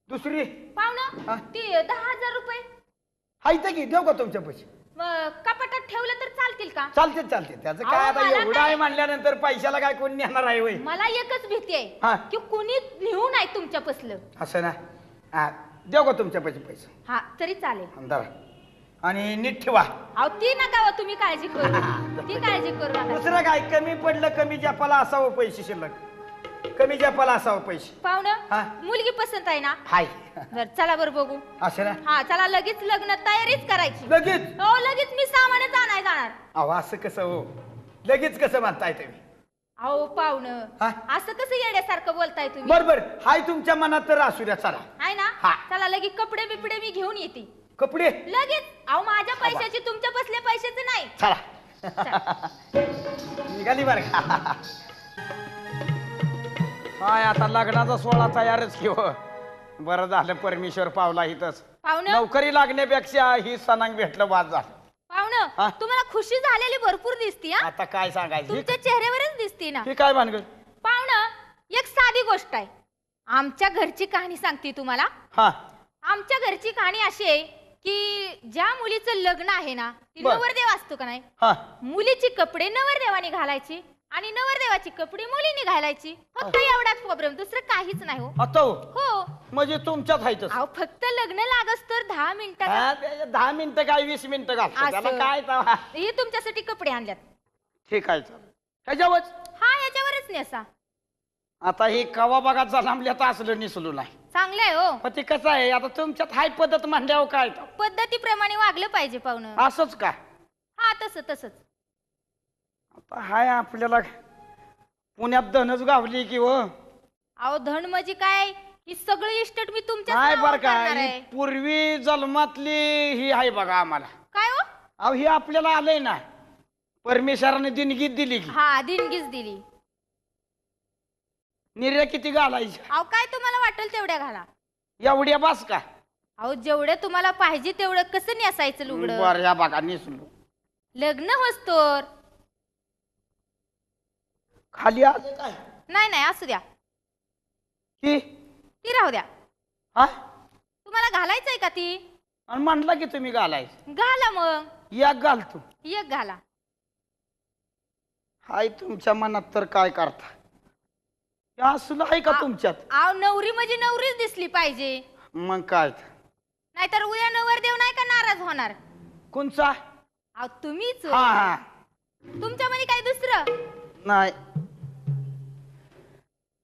S3: दुसरी
S6: पाहुणं
S3: हा?
S6: ती 10,000 रुपये
S3: हाय की देऊ का तुमच्या पैसे?
S6: मग कपाटात ठेवलं तर चालतील का?
S3: चालते चालते. त्याचं
S6: अहो,
S3: काय आता
S6: मला
S3: एवढं
S6: काय-
S3: आहे म्हणल्यानंतर पैशाला काय कोण नेणार आहे होय?
S6: मला एकच भीती
S3: हा.
S6: आहे की कुणी नेऊ नाही तुमच्या पसलं.
S3: असं ना. हा देऊ का तुमच्या पैसे?
S6: हा तरी चालेल.
S3: अंधार आणि नीट ठेवा.
S6: अहो ती नका हो, तुम्ही काळजी करू. ती काळजी करू नका.
S3: दुसरं काय कमी पडलं कमी जपाला असावं पैसे शिल्लक. कमी जपाला असावं पैसे. हा.
S6: पाहुणं मुलगी पसंत आहे ना?
S3: हाय.
S6: जर चला बरं बघू.
S3: असं ना.
S6: हा चला लगेच लग्न तयारीच करायची.
S3: लगेच.
S6: हो लगेच मी सामानच आणाय जाणार.
S3: अहो असं कसं हो? लगेच कसं म्हणताय तुम्ही?
S6: अहो पाहुणं
S3: हा?
S6: असं कसं येड्यासारखं बोलताय तुम्ही?
S3: बरोबर हाय तुमच्या मनात तर असू द्या. चला
S6: आहे ना?
S3: हा.
S6: चला लगेच कपडे बिपडे मी घेऊन येते
S3: कपडे.
S6: लगेच. अहो माझ्या पैशाची तुमच्या बसल्या पैशाचे नाही.
S3: चला निघाली बरं का? काय आता लग्नाचा सोहळा तयारच की हो. बरं झालं परमेश्वर पावला इथंच.
S6: पाहुणं
S3: नोकरी लागण्यापेक्षा ही सणांग भेटलं बाद झालं. हा?
S6: पाहुणं तुम्हाला खुशी झालेली भरपूर दिसती हा.
S3: आता काय सांगायचं?
S6: तुमच्या चेहऱ्यावरच दिसते ना.
S3: हे काय भानगड?
S6: पाहुणं एक साधी गोष्ट आहे. आमच्या घरची कहाणी सांगते तुम्हाला.
S3: हा
S6: आमच्या घरची कहाणी अशी आहे की ज्या मुलीचं लग्न आहे ना ती
S3: बर.
S6: नवरदेव असतो का नाही.
S3: हा
S6: मुलीची कपडे नवरदेवाने घालायची आणि नवरदेवाची कपडे मुलीने घालायची. फक्त एवढाच प्रॉब्लेम, दुसरं काहीच नाही हो.
S3: आता हो.
S6: हो
S3: म्हणजे तुमच्यात हायच.
S6: अहो फक्त लग्न लागस तर 10 मिनिटात
S3: 10 मिनिटं काय 20 मिनिटं घालतो
S6: असं.
S3: त्याला काय तवा?
S6: हे तुमच्यासाठी कपडे आणल्यात.
S3: ठीक आहे चालेल. ह्याच्यावरच
S6: हा याच्यावरच नेसा.
S3: आता ही कवा बघा जलांबल्या तर असलं निसलो नाही.
S6: चांगलं आहे हो.
S3: पण ते कसं आहे आता तुमच्यात हाय पद्धत म्हणल्यावर काय तर.
S6: पद्धतीप्रमाणे वागलं पाहिजे पाहुणं.
S3: असंच का?
S6: हा तसंच.
S3: आता हाय आपल्याला पुण्यात धनच गावली की हो.
S6: अहो धन म्हणजे काय ही सगळी इस्टेट मी तुमच्या
S3: नाही
S6: नावावर
S3: बर का
S6: करणार
S3: ही
S6: आहे.
S3: पूर्वी जन्मातली ही आहे बघा आम्हाला.
S6: काय हो?
S3: अहो ही आपल्याला आलंय ना परमेश्वराने दिनगीत दिली की.
S6: हा दिनगीच दिली.
S3: निर्या किती घालायची?
S6: अहो काय तुम्हाला वाटेल तेवढ्या घाला.
S3: एवढ्या बास का?
S6: अहो जेवढं तुम्हाला पाहिजे तेवढं कसं नेसायचं लुगडं.
S3: बर या बघा निसलो.
S6: लग्न होस्तोर.
S3: खाली आले काय
S6: नाही असू द्या.
S3: की
S6: ती राहू द्या.
S3: हा
S6: तुम्हाला घालायचंय का ती?
S3: आणि म्हणला की तुम्ही घालायचं.
S6: घाला मग.
S3: या घालतो.
S6: एक घाला.
S3: हाय तुमच्या मनात तर काय करता? हे असलं आहे का तुमच्यात?
S6: अहो नवरी म्हणजे नवरीच दिसली पाहिजे.
S3: मग काय
S6: नाहीतर उद्या नवरदेव नाही का नाराज होणार.
S3: कोणचा?
S6: अहो तुम्हीच.
S3: हा हा
S6: तुमच्यामध्ये काय दुसरं
S3: नाही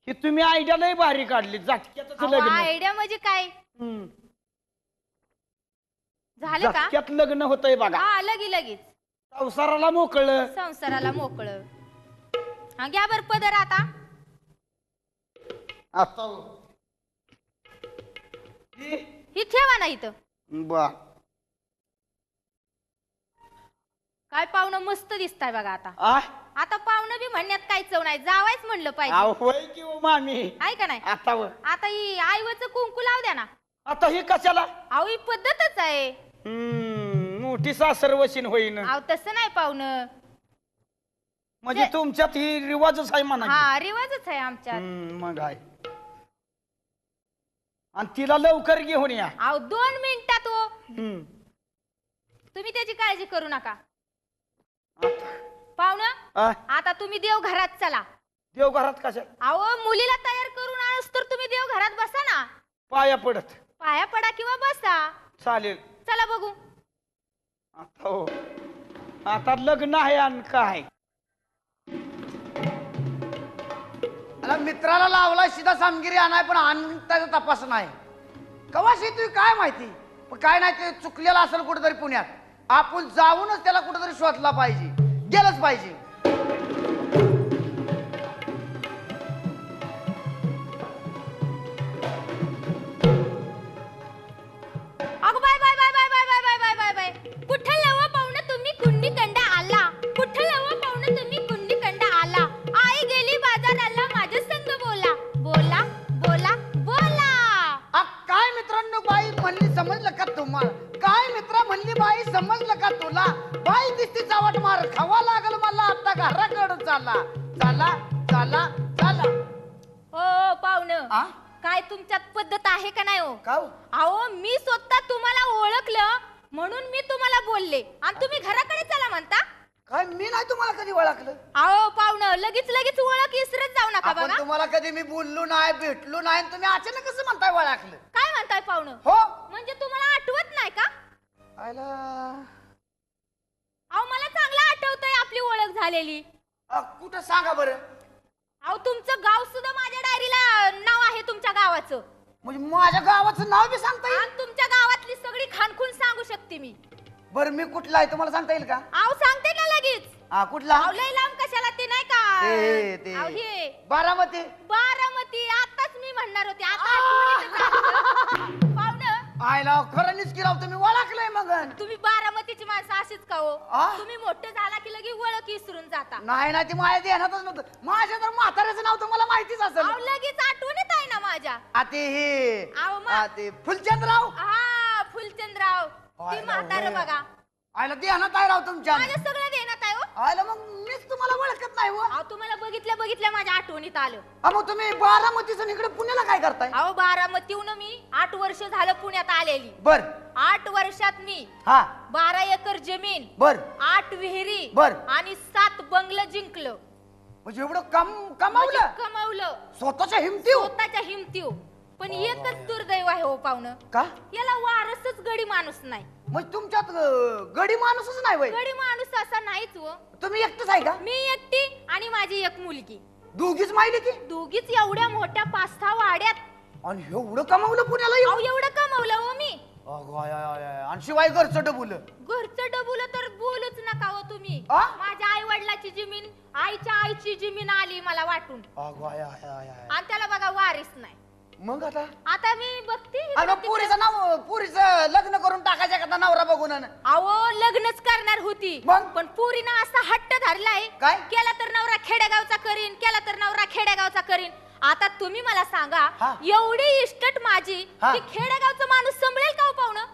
S3: ही तुम्ही आयडिया लय भारी काढली. झटक्यातच लग्न.
S6: आयडिया म्हणजे काय
S3: हम्म.
S6: झालं का?
S3: झटक्यात लग्न होतंय बघा.
S6: हा लगेच
S3: संसाराला मोकळलं.
S6: संसाराला मोकळं. हा घ्या बर पदर आता.
S3: आता हो.
S6: ही ठेवा ना इथं.
S3: बर
S6: काय पाहुणं मस्त दिसताय बघा आता.
S3: आ
S6: आता पाहुणं बी म्हणण्यात काही चव नाही. जावायच म्हणलं पाहिजे.
S3: अहो, होय की हो मामी.
S6: आहे का नाही?
S3: आता हो.
S6: आता ही आईवचं कुंकू लाव द्या ना.
S3: आता ही कशाला?
S6: अहो ही पद्धतच आहे.
S3: मोठी सासर वशीन होईन.
S6: अहो तसं नाही पाहुणं.
S3: म्हणजे तुमच्यात ही रिवाजच आहे म्हणा.
S6: हा रिवाजच आहे आमच्यात.
S3: मग आहे. आणि तिला लवकर घेऊन या.
S6: अहो 2 मिनिटात हो.
S3: हम्म.
S6: तुम्ही त्याची काळजी करू नका.
S3: आता-
S6: पाहुणं
S3: आ?
S6: आता तुम्ही देव घरात चला.
S3: देवघरात कशा?
S6: अहो मुलीला तयार
S3: पाया पडत.
S6: पाया पडा किंवा बसा.
S3: चालेल.
S6: चला बघू.
S3: आता हो, आता लग्न आहे आणि काय.
S1: मित्राला लावला शिदा सामगिरी आणाय पण त्याचा तपास नाही. कवाशी तुम्ही काय माहिती, पण काय नाही ते चुकलेलं असेल कुठेतरी पुण्यात. आपण जाऊनच त्याला कुठेतरी शोधला पाहिजे, गेलंच पाहिजे.
S6: अगं बाय बाय बाय बाय बाय बाय बाय बाय बाय बाय. कुठं लव पाहुणं तुम्ही कुंडी कंडा आला. कुठं लव पाहुणं तुम्ही कुंडी कंडा आला. आई गेली बाजाराला माझ्या संग बोला बोला बोला बोला.
S1: काय मित्रांनो बाई म्हणली समजलं का तुम्हाला. काय मित्रा म्हणली बाई समजलं का तुला. बाई दिसती चावट मार खावा लागल मला आता घराकडं चाला चाला चाला चाला.
S6: हो पाहुणं, काय तुमच्यात पद्धत आहे का नाही हो. अहो मी स्वतः तुम्हाला ओळखलं म्हणून मी तुम्हाला बोलले आणि तुम्ही घराकडे चला म्हणता.
S1: काय मी नाही तुम्हाला कधी ओळखलं.
S6: अहो पाहुणं, लगेच लगेच ओळख विसरत जाऊ नका
S1: आपण
S6: बघा.
S1: तुम्हाला कधी मी बोललो नाही, भेटलो नाही, तुम्ही अचानक कसं म्हणताय ओळखलं.
S6: काय म्हणताय पाहुणं.
S1: हो
S6: म्हणजे तुम्हाला आठवत नाही का.
S1: आयला
S6: अहो मला चांगलं आठवतंय आपली ओळख झालेली.
S1: कुठं सांगा बरं.
S6: अहो तुमचं गाव सुद्धा माझ्या डायरीला नाव आहे तुमच्या गावाचं.
S1: म्हणजे माझ्या गावाचं नाव बी सांगता येईल.
S6: आणि तुमच्या गावातली सगळी खानखून सांगू शकते मी.
S1: बरं मी कुठला आहे तुम्हाला सांगता येईल का.
S6: अहो सांगते ना लगेच.
S1: कुठला.
S6: अहो लय लांब कशाला ते नाही का.
S1: ते
S6: अहो हे
S1: बारामती.
S6: बारामती. आताच मी म्हणणार होते. आता आठवणीतच आलं. पाहुणं,
S1: आयला खरंच की राव तुम्ही ओळखलंय मग.
S6: तुम्ही बारामतीची माणसं अशीच का हो.
S1: आ?
S6: तुम्ही मोठे झाला की लगे ओळख विसरून जाता.
S1: नाही ना ती माझ्या ध्यानातच नव्हतं. माझ्या तर म्हाताऱ्याचं नाव तुम्हाला माहितीच असेल.
S6: अहो लगेच आठवणीत आहे ना माझ्या.
S1: ते हे
S6: अहो, मग.
S1: ते फुलचंदराव.
S6: हा फुलचंदराव. ती म्हातारं बघा.
S1: आयला ध्यानात आहे राव तुमच्या.
S6: माझ्या सगळं देण्यात आहे हो.
S1: आयला मग मीच तुम्हाला ओळखत नाही हो.
S6: अहो तुम्हाला बघितल्या बघितल्या माझ्या आठवणीत आलं.
S1: मग तुम्ही बारामतीचं इकडे पुण्याला काय करताय.
S6: अहो बारामतीहून मी 8 वर्ष झालं पुण्यात आलेली.
S1: बर
S6: 8 वर्षात मी
S1: हा
S6: 12 एकर जमीन,
S1: बर
S6: 8 विहिरी
S1: बर.
S6: आणि 7 बंगलं जिंकलं.
S1: म्हणजे एवढं कमावलं
S6: म्हणजे कमावलं
S1: स्वतःच्या हिमतीव.
S6: स्वतःच्या हिमतीव. पण एकच दुर्दैव आहे हो पाहुणं.
S1: का.
S6: याला वारसच गडी माणूस नाही.
S1: म्हणजे तुमच्यात गडी माणूसच नाही वय.
S6: गडी माणूस असा नाहीच हो.
S1: तुम्ही एकटच आहे का.
S6: मी एकटी आणि माझी एक मुलगी.
S1: दोघीच माहिती की.
S6: दोघीच एवढ्या मोठ्या 5-6 वाड्यात.
S1: आणि एवढं कमावलं पुण्याला येऊन?
S6: अहो एवढं कमवलं हो मी.
S1: आणि शिवाय घरचं डबुलं.
S6: घरचं डबुलं तर बोलूच नका हो तुम्ही.
S1: आ?
S6: माझ्या आई वडिलाची जमीन, आईच्या आईची जमीन आली मला वाटून. आणि त्याला बघा वारीस नाही.
S1: मग
S6: आता मी बघते
S1: आणि मग पुरीचं लग्न करून टाकायचं एखादा नवरा बघून.
S6: अहो लग्नच करणार होती.
S1: मग?
S6: पण पुरीनं असा हट्ट धरलाय.
S1: काय?
S6: केला तर नवरा खेडेगावचा करीन, केला तर नवरा खेडेगावचा करीन. आता तुम्ही मला सांगा,
S1: हा.
S6: एवढी इष्टट माझी
S1: हा.
S6: की खेडेगावचा माणूस संभळेल का हो पाहुणं.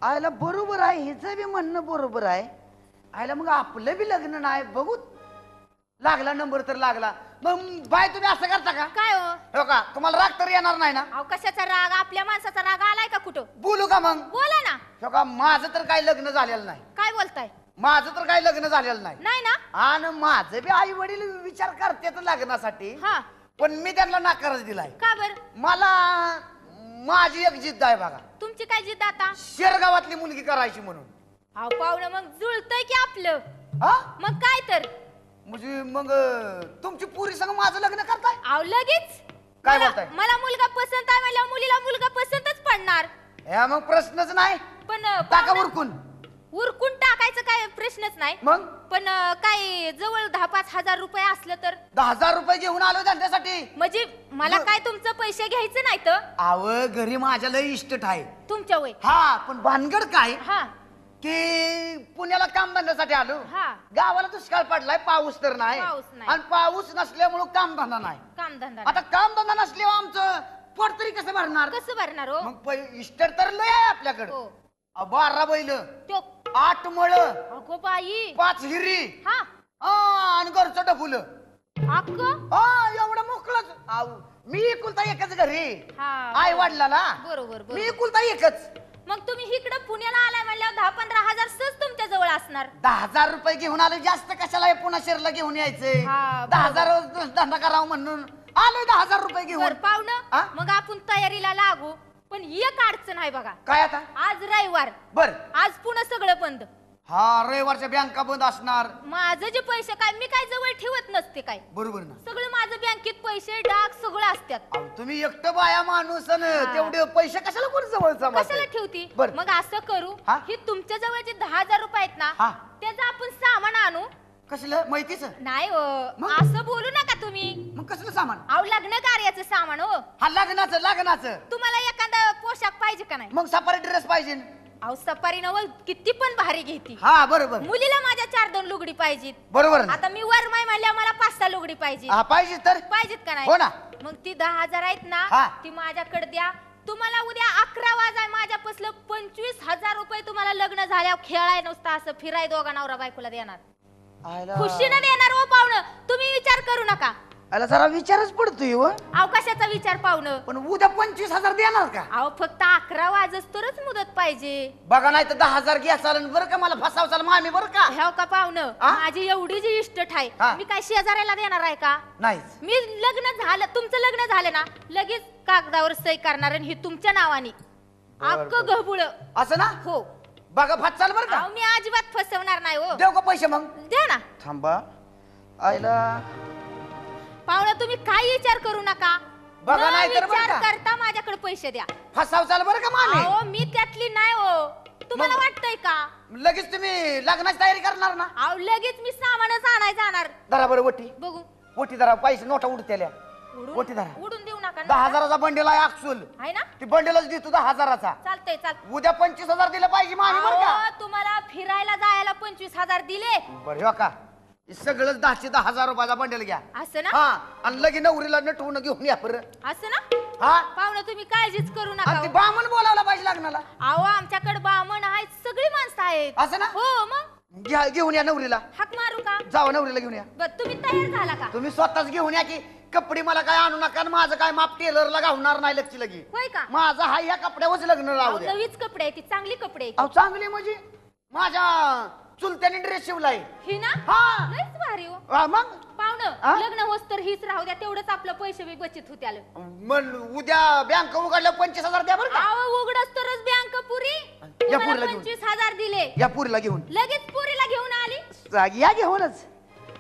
S1: आयला बरोबर आहे, हिचं बी म्हणणं बरोबर आहे. आयला मग आपलं बी लग्न नाही बघू. लागला नंबर तर लागला. मग बाय तुम्ही असं करता का.
S6: काय
S1: हो का तुम्हाला राग तर येणार नाही ना.
S6: अहो कशाचा राग. आपल्या माणसाचा राग आलाय का कुठं.
S1: बोलू का मग.
S6: बोला ना.
S1: हो का माझं तर काही लग्न झालेलं नाही.
S6: काय बोलताय.
S1: माझं तर काही लग्न झालेलं नाही.
S6: नाही ना.
S1: आणि माझं बी आई वडील विचार करतात लग्नासाठी.
S6: हा.
S1: पण मी त्यांना नाकारच दिलाय.
S6: का बर.
S1: मला माझी एक जिद्द आहे बघा.
S6: तुमची काय जिद्द आता.
S1: शेरगावातली मुलगी करायची म्हणून.
S6: अहो पाहुणं मग जुळतंय की आपलं.
S1: हा
S6: मग काय तर.
S1: म्हणजे मग तुमची पुरी संग माझं लग्न करताय.
S6: अहो लगेच.
S1: काय
S6: मला-
S1: बोलताय?
S6: मला मुलगा पसंत आहे म्हणल्यावर मुलीला मुलगा पसंतच पडणार.
S1: या मग प्रश्नच नाही.
S6: पण
S1: टाका
S6: पाहुणं,
S1: उरकून.
S6: उरकून टाकायचं काय प्रश्नच नाही.
S1: मग
S6: पण काय जवळ 10-5 हजार रुपये असलं तर.
S1: 10,000 रुपये घेऊन आलो त्यांच्यासाठी.
S6: म्हणजे मला
S1: मग-
S6: काय तुमचं पैसे घ्यायचं नाही तर.
S1: आव घरी माझ्या लय इष्ट आहे.
S6: तुमच्या वय.
S1: हा पण भानगड काय
S6: हा
S1: की पुण्याला काम धंद्यासाठी आलो.
S6: हा.
S1: गावाला दुष्काळ पडलाय, पाऊस तर नाही.
S6: पाऊस नाही.
S1: आणि पाऊस नसल्यामुळे काम धंदा नाही.
S6: कामधंदा
S1: आता काम धंदा नसल्यावर आमचं पोट तरी कसं भरणार.
S6: कसं भरणार हो.
S1: मग इस्टर तर लय आहे आपल्याकडं.
S6: हो.
S1: 12 बैल,
S6: त्यो
S1: 8 मळ,
S6: अगो बाई.
S1: 5 हिरी
S6: हा
S1: आणि घरचं डफुलं.
S6: अक्क.
S1: एवढं मोकळच. मी एकुलता एकच घरी.
S6: हा
S1: आई वडिलाला
S6: बरोबर
S1: मी
S6: बरोबर.
S1: एकुलता एकच.
S6: मग तुम्ही इकडे पुण्याला आलाय म्हणल्यावर 10-15 हजार सहज तुमच्या जवळ असणार.
S1: 10,000 रुपये घेऊन आलो. जास्त कशाला हे पुन्हा शहरला घेऊन यायचंय.
S6: हा,
S1: 10,000 धंदा करावं म्हणून आलोय 10,000 रुपये
S6: बर
S1: घेऊन हा?
S6: पाहुणं मग आपण तयारीला लागू. पण एक अडचण आहे बघा.
S1: काय आता
S6: आज रविवार,
S1: बर
S6: आज पुन्हा सगळं बंद.
S1: हा रविवारच्या बँका बंद असणार.
S6: माझं जे पैसे काय मी काय जवळ ठेवत नसते काय.
S1: बरोबर ना.
S6: सगळं माझं बँकेत पैसे डाक सगळं असतात.
S1: अहो, तुम्ही एकटं बाया माणूस अन तेवढे पैसे कशाला कोण जवळ
S6: कशाला ठेवती.
S1: बर.
S6: मग असं करू
S1: हा?
S6: ही तुमच्या जवळचे 10,000 रुपये आहेत ना
S1: हा.
S6: त्याचं आपण सामान आणू.
S1: कसलं माहितीच
S6: नाही हो
S1: मग?
S6: असं बोलू नका तुम्ही.
S1: मग कसलं सामान.
S6: अहो लग्न कार्याचं सामान हो.
S1: हा लग्नाचं
S6: तुम्हाला एखादा पोशाख पाहिजे का नाही.
S1: मग सफारी ड्रेस पाहिजे.
S6: अहो सफारी नव किती पण भारी घेती.
S1: हा बरोबर
S6: मुलीला माझ्या 4-2 लुगडी पाहिजेत.
S1: बरोबर ना.
S6: आता मी वरमाई म्हणल्या मला 5-6 लुगडी पाहिजे.
S1: हा पाहिजे तर
S6: पाहिजेत का नाही.
S1: हो ना.
S6: मग ती 10,000 आहेत ना
S1: हा.
S6: ती माझ्याकडे द्या. तुम्हाला उद्या 11 वाजाय माझ्यापासलं 25,000 रुपये तुम्हाला लग्न झाल्यावर खेळाय नुसतं असं फिराय दोघा नवरा बायकोला देणार. खुशीनं देणार हो पाहुणं. तुम्ही विचार करू नका.
S1: याला जरा विचारच पडतोय हो.
S6: अवकाशाचा विचार पाहुणं.
S1: पण उद्या 25,000 देणार का.
S6: अहो फक्त 11 वाजस तरच मुदत पाहिजे.
S1: बघा नाही तर 10,000 घ्या चालेल बरं का. मला फसाव चाल मामी बरं का.
S6: ह्याव का पाहुणं
S1: आ?
S6: माझी एवढी जी इष्टट आहे
S1: हा.
S6: मी काय शेजाऱ्याला देणार आहे का.
S1: नाही
S6: मी लग्न झालं तुमचं लग्न झालं ना लगेच कागदावर सही करणार आणि हे तुमच्या नावाने अख्खं गहबुळ.
S1: असं ना.
S6: हो
S1: बघा फसाल बरं का.
S6: अहो मी अजिबात फसवणार नाही हो.
S1: देऊ का पैसे मग.
S6: द्या ना
S1: थांबा आईला
S6: पाहुणा तुम्ही काही विचार करू नका.
S1: बघा
S6: न
S1: नाही तर बरं
S6: विचार
S1: का.
S6: करता माझ्याकडे पैसे द्या.
S1: फसाव चाल बरं का मामी.
S6: अहो मी त्यातली नाही हो. तुम्हाला
S1: मग?
S6: वाटतंय का.
S1: लगेच तुम्ही लग्नाची तयारी करणार ना.
S6: अहो लगेच मी सामानच आणाय जाणार.
S1: धरा बरं वटी
S6: बघू
S1: वटी धरा. पैसे नोटा उडतेल्या वटी धरा.
S6: उडून देऊ नका.
S1: 10,000चा बंडल आहे अक्सूल.
S6: आहे ना
S1: ती बंडलच देतो 10,000चा.
S6: चालतंय चालतंय.
S1: उद्या 25,000 दिलं पाहिजे मामी बरं का.
S6: अहो, तुम्हाला फिरायला जायला 25,000 दिले
S1: बरं हो का. हे सगळंच 10,000 रुपयाचा बंडल घ्या.
S6: असं ना.
S1: हा आणि लगे नवरीला नटवून घेऊन या बरं.
S6: असं ना
S1: हा
S6: पाहुणं तुम्ही काळजीच करू नका
S1: आणि ती
S6: हो.
S1: बामण बोलावला पाहिजे लग्नाला.
S6: अहो आमच्याकडे बामण आहेत सगळी माणसं आहेत.
S1: असं ना.
S6: हो मग
S1: घेऊन या नवरीला.
S6: हाक मारू का.
S1: जावा नवरीला घेऊन या.
S6: बर तुम्ही तयार झाला का.
S1: तुम्ही स्वतःच घेऊन या की कपडे मला काय आणू नका आणि माझं काय माप टेलरला घालणार नाही लक्ष लगी.
S6: होय का.
S1: माझं हा या कपड्यावरच लग्न राहू
S6: अहो,
S1: द्या.
S6: नवीच कपडे आहेत ती चांगली कपडे आहेत.
S1: अहो चांगली म्हणजे माझ्या चुलत्याने ड्रेस शिवलाय.
S6: ही ना
S1: हा.
S6: लयच भारी हो.
S1: हा, मग
S6: पाहुणं
S1: हा?
S6: लग्न होस तर हीच राहू द्या तेवढंच आपलं पैसे बी बचत होते आलं.
S1: मग उद्या बँक उघडल्या 25,000 द्या बरं का.
S6: अहो उघडच तरच बँक पुरी.
S1: या
S6: तुम्हाला
S1: पुरीला घेऊन.
S6: 25,000 दिले
S1: या पुरीला घेऊन
S6: लगेच पुरीला घेऊन आली.
S1: जागी या घेऊनच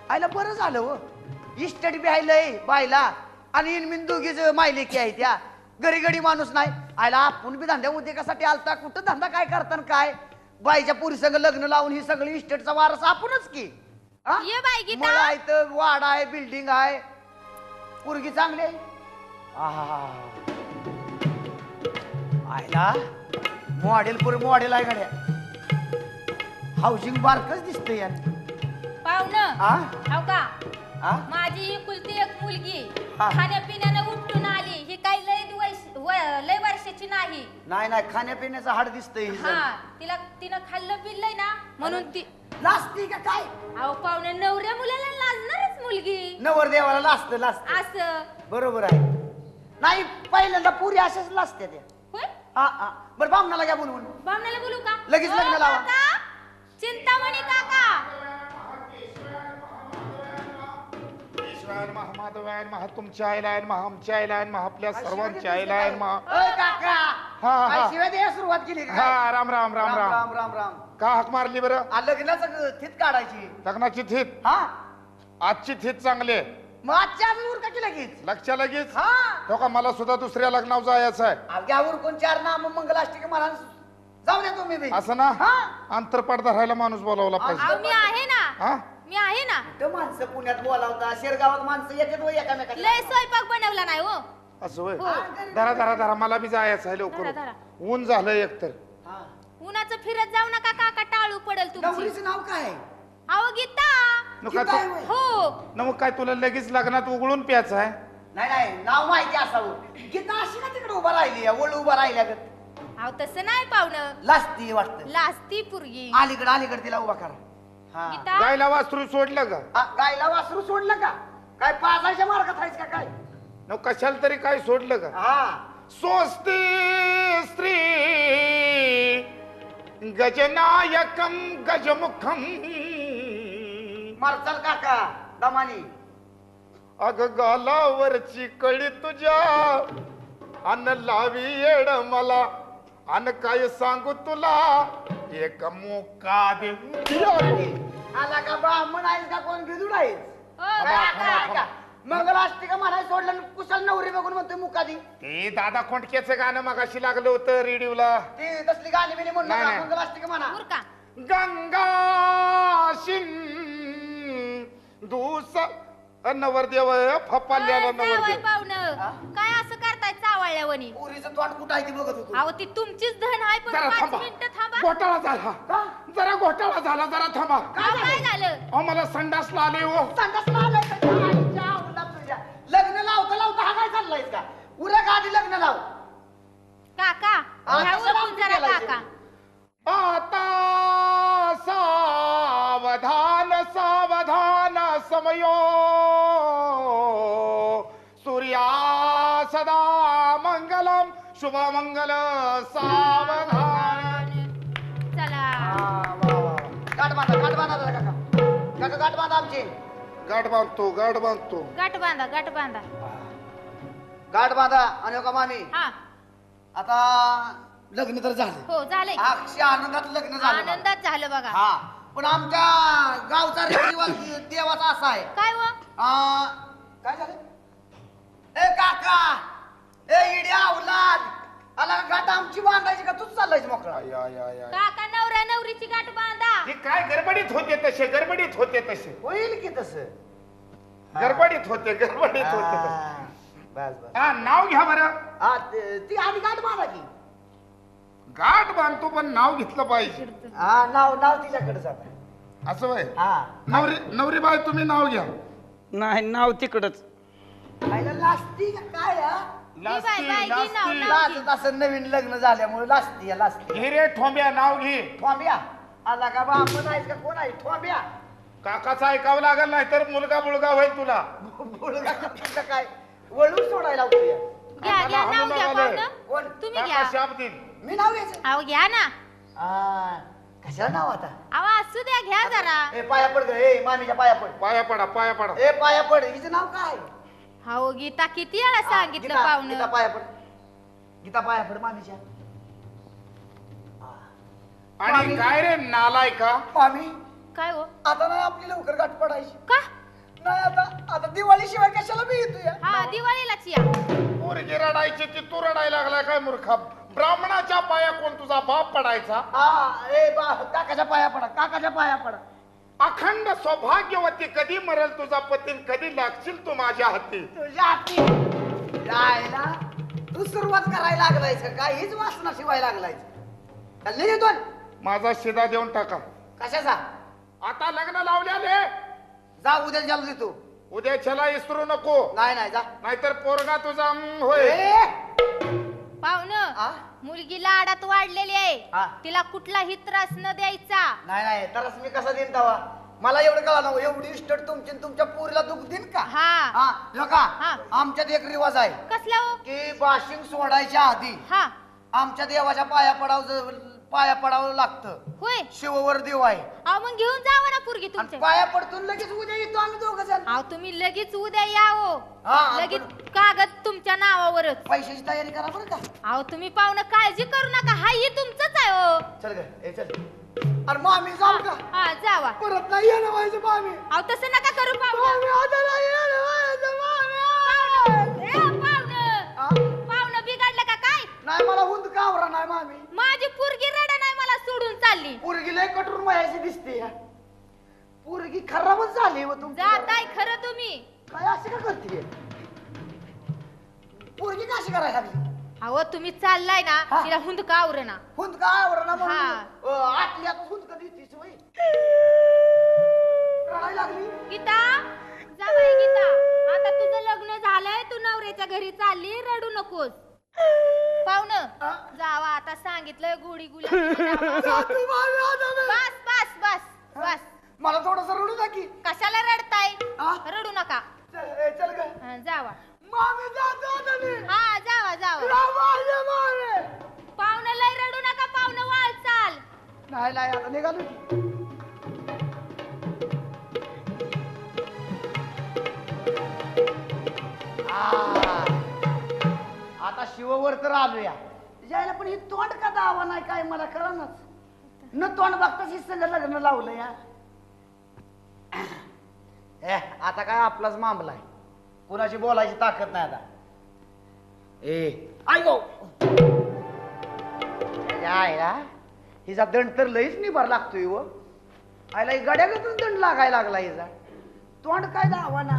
S1: आयला बरं झालं हो. इस्टडी बी हायलंय बायला आणि इनमिन दोघीच मायले की आहे त्या घरी घडी माणूस नाही. आयला आपण बी धंद्या उद्योगासाठी आलता. कुठं धंदा काय करताना काय बाईच्या पुरी संग लग्न लावून ही सगळी इस्टेटचा वारस आपणच की. हा?
S6: ये बाई गीता.
S1: मला आहे तर वाडा आहे बिल्डिंग आहे पुरगी चांगली आहे. आहा. आयला मॉडेल आहे गाड्या. हाऊसिंग बारकच दिसतंय यार.
S6: पाहुणं
S1: हा?
S6: हो का
S1: हा?
S6: माझी एकुलती एक मुलगी
S1: हा.
S6: खाण्यापिण्यानं उपटून आली. ही काही लय वर्षाची नाही.
S1: नाही खाण्यापिण्याचं हाड दिसतंय हिचं.
S6: हा तिनं खाल्लं पिल्लंय ना म्हणून ती.
S1: लाजती का काय.
S6: अहो पाहुणे नवऱ्या मुलाला लाजणारच मुलगी.
S1: नवर देवाला लाजतं
S6: असं
S1: बरोबर आहे. नाही पहिल्यांदा पुरी अशाच लाजत्या त्या.
S6: होय.
S1: हा बरं बामणाला घ्या बोलवून.
S6: बामणाला बोलू का.
S1: लगेच लग्न
S6: हो,
S1: लावा.
S6: काका? चिंतामणी काका.
S2: ईश्वरायन महा माधवायन महा तुमच्या आईलायन महा आमच्या आईलायन महा आपल्या सर्वांच्या आईलायन महा.
S1: ओय काका
S2: हा.
S1: काय शिव्या द्यायला सुरुवात केली का काय?
S2: हा राम राम राम राम
S1: राम राम राम.
S2: का हाक मारली बरं.
S1: लग्नाचं थित काढायची.
S2: लग्नाची थीत
S1: हा
S2: आजची थीत चांगली आहे.
S1: मग आजच्या अजून उरका की लगेच.
S2: लक्षात लगेच
S1: हा
S2: हो का मला सुद्धा दुसऱ्या लग्नावर जायचं आहे.
S1: अवघ्या उरकून 4 नाम मंगलाष्टकी मला जाऊ द्या तुम्ही बी.
S2: असं ना
S1: हा.
S2: अंतरपाठ धरायला माणूस बोलावला
S6: अहो
S2: पाहिजे.
S6: मी आहे ना.
S2: हा
S6: मी आहे ना.
S1: कुठं माणसं पुण्यात बोलावता शेरगावात माणसं येतात व एकामेकाला.
S6: लय स्वयंपाक बनवला नाही हो.
S2: असं होय.
S6: हो.
S2: धरा धरा धरा मला बी जायचं आहे
S6: धरा,
S2: लवकर.
S6: धरा.
S2: ऊन झालं एकतर.
S1: हा.
S6: उन्हाचं फिरत जाऊ नका काका टाळू पडेल तुमची.
S1: नवरीचं नाव काय.
S6: अहो गीता.
S2: नको
S1: गीता आहे होय.
S6: हो
S2: न मग काय तुला लगेच लग्नात उघडून प्यायचं आहे.
S1: नाही नाव माहिती असावं. गीता अशी का तिकडे उभा राहिली वळ उभा राहिल्या गं.
S6: अहो तसं नाही पाहुणं.
S1: लाजती वाटतं.
S6: लाजती पुरगी.
S1: अलीकडे तिला उभा करा. हा.
S6: गीता.
S2: गायला वासरू सोडलं का.
S1: गायला वासरू सोडलं का काय पाजायच्या मार्गात आहेस का काय.
S2: न कशाला तरी काय सोडलं का.
S1: हा
S2: स्वस्ती स्त्री गजनायकम गजमुखम.
S1: मारचाल काका दमानी.
S2: अग गालावरची कळी तुझ्या अन लावी येड मला अन काय सांगू तुला एक मोका दे.
S1: आला का ब्राह्मण आहेस का कोण गिजूड आहेस? काय ऐका, मंगलाष्टिका म्हणायला सोडलं आणि कुशल नवरी बघून म्हणतोय मुकादी.
S2: ते दादा खोंडकेचं गाणं मगाशी लागलं होतं रेडिओला.
S1: ती तसली गाणी बिणी म्हणू
S2: नाही,
S1: नका,
S2: नाही.
S1: मंगलाष्टिका म्हणा.
S6: मूर्खा.
S2: गंगा सिंधूस नवरदेव फपाल्याला
S6: जावई
S2: नवरदेव.
S6: पाहुणं काय असं करताय चावळल्यावणी?
S1: पोरीचं तोंड कुठं आहे ती बघत होतो.
S6: अहो ती तुमचीच धन आहे पण
S2: जरा
S6: 5
S2: थांबा,
S6: मिनिटं थांबा.
S2: घोटाळा झाला.
S1: का?
S2: जरा घोटाळा झाला, जरा थांबा.
S6: काय झालं?
S2: अहो मला संडासला आले हो.
S1: संडासला आलाय का? आईच्या औलाद तुझ्या. लग्न लावता लावता हा काय चाललायस का? उरक आधी लग्न लाव.
S6: काका ह्या उरकून जरा काका.
S2: आता सावधान सावधान समयो सूर्या सदा मंगलम शुभ मंगल सावधान.
S6: चला
S1: गाठ बांधा जरा काका. काका गाठ बांधा आमची.
S2: गाठ बांधतो गाठ बांधतो.
S6: गट बांधा गट बांधा.
S1: गाठ बांधा आणि का मामी
S6: हा
S1: आता लग्न तर झालं.
S6: हो झालंय.
S1: अक्षय आनंदात लग्न झालं.
S6: आनंदात झालं बघा.
S1: हा पण आमच्या गावचा रीतिरिवाज देवाचा असा आहे.
S6: काय व
S1: काय झालं? ए काका, ए इड्या औलाद, आला का गाठ आमची बांधायची का तूच चाललायची मोकळा?
S6: काका नवऱ्या नवरीची गाठ बांधा.
S2: हे काय गडबडीत होते तसे गडबडीत होते तसे
S1: होईल की तसं.
S2: गडबडीत होते गडबडीत होते तसे.
S1: हा, बस बस.
S2: हा नाव घ्या बरं.
S1: हा ती आधी गाठ बांधा की.
S2: गाठ बांधतो पण नाव घेतलं पाहिजे.
S1: हा नाव तिच्याकडे जात.
S2: असं वय.
S1: हा
S2: नवरी बाई तुम्ही नाव घ्या.
S3: नाही नाव तिकडच.
S1: खायला लाजती का काय हा?
S6: बाई, बाई, घे नाव, नाव.
S1: लाजत असं नवीन लग्न झाल्यामुळे लाजती.
S2: घे रे ठोंब्या नाव घे.
S1: ठोंब्या आला का बापन आहेस का कोण आहे? ठोंब्या
S2: काकाचं ऐकावं लागल नाही तर मुलगा बुलगा होईल तुला.
S1: मुलगा का काय वळू सोडायला होती.
S6: घ्या घ्या
S2: मला
S6: नाव घ्या
S2: हाणू
S6: पाहुणं.
S2: नका
S1: कोण?
S6: तुम्ही
S2: काका
S6: घ्या.
S2: शाप देईल.
S1: मी नाव घ्यायचं.
S6: अहो घ्या ना.
S1: कशाला नाव आता?
S6: अहो असू द्या घ्या जरा.
S1: ए पाया पड ग. ए मामीच्या पाया पड.
S2: पाया पडा पाया पडा.
S1: ए पाया पड. हिचं नाव काय?
S6: हो गीता किती वेळा सांगितलं
S1: गीता
S6: पाहुणं.
S1: पाया पड. गीता पाया पड मामीच्या.
S2: आणि काय रे नालाय का?
S1: मामी
S6: काय हो?
S1: आता नाही आपली लवकर गाठ पडायची.
S6: का?
S1: नाही आता दिवाळी शिवाय कशाला मी येतो या?
S6: हा दिवाळीलाच या.
S2: पोरगी रडायची ती तू रडायला लागलाय काय मूर्खा? ब्राह्मणाच्या पाया कोण तुझा बाप पडायचा?
S1: हा ए बा काकाच्या पाया पडा. काकाच्या पाया पडा.
S2: अखंड सौभाग्यवती कधी मरल तुझा पती कधी लागशील तू माझ्या हाती.
S1: तुझ्या हाती जायला तू सुरुवात करायला लागलायस का काय? हीच वासना शिवायला लागलायस. चालले येतो
S2: माझा शिदा देऊन टाका.
S1: कशाचा?
S2: आता लग्न लावल्याले
S1: जा उद्या जाऊ देतो.
S2: उद्याच्याला इसरू नको
S1: नाही जा.
S2: नाहीतर पोरगा तुझा होय.
S1: ए!
S6: पाहुणं
S1: आ?
S6: मुलगी लाडात वाढलेली
S1: हा.
S6: आहे. तिला कुठलाही त्रास न द्यायचा.
S1: नाही तरच मी कसा देईन तवा? मला एवढं कळा ना एवढी इस्टेट तुमची आणि तुमच्या पोरीला दुःख देईन का?
S6: हा
S1: लोका
S6: हा.
S1: आमच्यात एक रिवाज आहे
S6: कसला हो?
S1: की बाशिंग सोडायच्या आधी
S6: हा
S1: आमच्या देवाच्या पाया पडावं लागतं.
S6: होय.
S1: शिववर देव आहे.
S6: अहो मग घेऊन जावा ना पोरगी
S1: आणि
S6: तुमच्या.
S1: पाया पडतून लगेच उद्या येतो आम्ही दोघ जण.
S6: अहो तुम्ही लगेच उद्या या हो.
S1: हा,
S6: लगेच कागद तुमच्या नावावरच.
S1: पैशाची तयारी करा बरं का.
S6: अहो तुम्ही पाहुणं काळजी करू नका. हा ही तुमचंच आहे हो.
S1: चल ग ए चल. अरे मामी जाऊ का?
S6: हा जावा.
S1: परत नाही येणं व्हायचं मामी.
S6: अहो तसं नका करू पाहुणं.
S1: मामी आता नाही येणं व्हायचं मामी.
S6: पाहुणं बिघडलं का काय?
S1: नाही मला हुंद कावरा नाही मामी.
S6: माझी पोरगी रडा नाही मला सोडून चालली.
S1: पोरगी लय कटून वयाची दिसते. पोरगी खराबच झाली व तुमची.
S6: जाताय खरं तुम्ही.
S1: काय अशी का करते? पोरगी कशी करायला लागली?
S6: अहो तुम्ही चाललाय ना
S1: हा.
S6: तिला हुंदका आवरणा.
S1: हुंद का आवरणा
S6: हा.
S1: आतली आता हुंद कधी तीच वय रडायला लागली.
S6: गीता जावई गीता आता तुझं लग्न झालंय. तू नवऱ्याच्या घरी चालली. रडू नकोस. पाहुणं
S1: हा?
S6: जावा आता सांगितलंय गोडी गुली.
S1: जातो मामी आता मी.
S6: बस बस बस बस.
S1: मला थोडस रडू द्या की.
S6: कशाला रडताय?
S1: हा?
S6: रडू नका.
S1: चल ग
S6: हा, जावा.
S1: मामी जातो आता मी.
S6: हा जावा जावा.
S1: जा माझ्या मामी.
S6: पाहुणं लय रडू नका. पाहुणं वाळ चाल.
S1: नाही आता निघालो की. आता शिववर तर आलोया जायला, पण ही तोंड का दावा नाही काय मला कळणच न. तोंड बघताच ही संग लग्न लावलं या. आता काय आपलाच मामला आहे, कुणाशी बोलायची ताकद नाही आता. आयो आयला हिचा दंड तर लईच निभार लागतोय व. आयला ही गड्यागतून दंड लागायला लागला हिचा. तोंड काय दावा ना.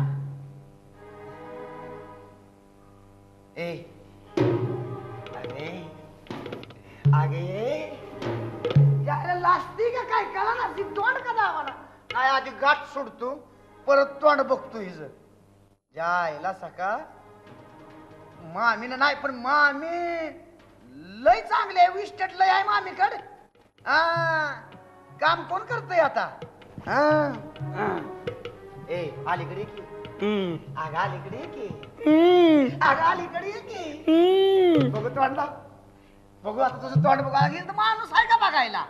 S1: अगे अगे यायला लाजती का काय कळा ना. ती तोंड का दावा ना. काय आधी गाठ सोडतो परत तोंड बघतो हिच. जायला सका मामीनं नाही, पण मामी लय चांगले आहे, विस्टेट लय आहे मामीकडे. काम कोण करतय आता. अलीकडे की अग अलीकडे की अग अलीकडे की बघू तोंडला. बघू आता तुझं तोंड बघायला गेलं तर माणूस आहे का बघायला.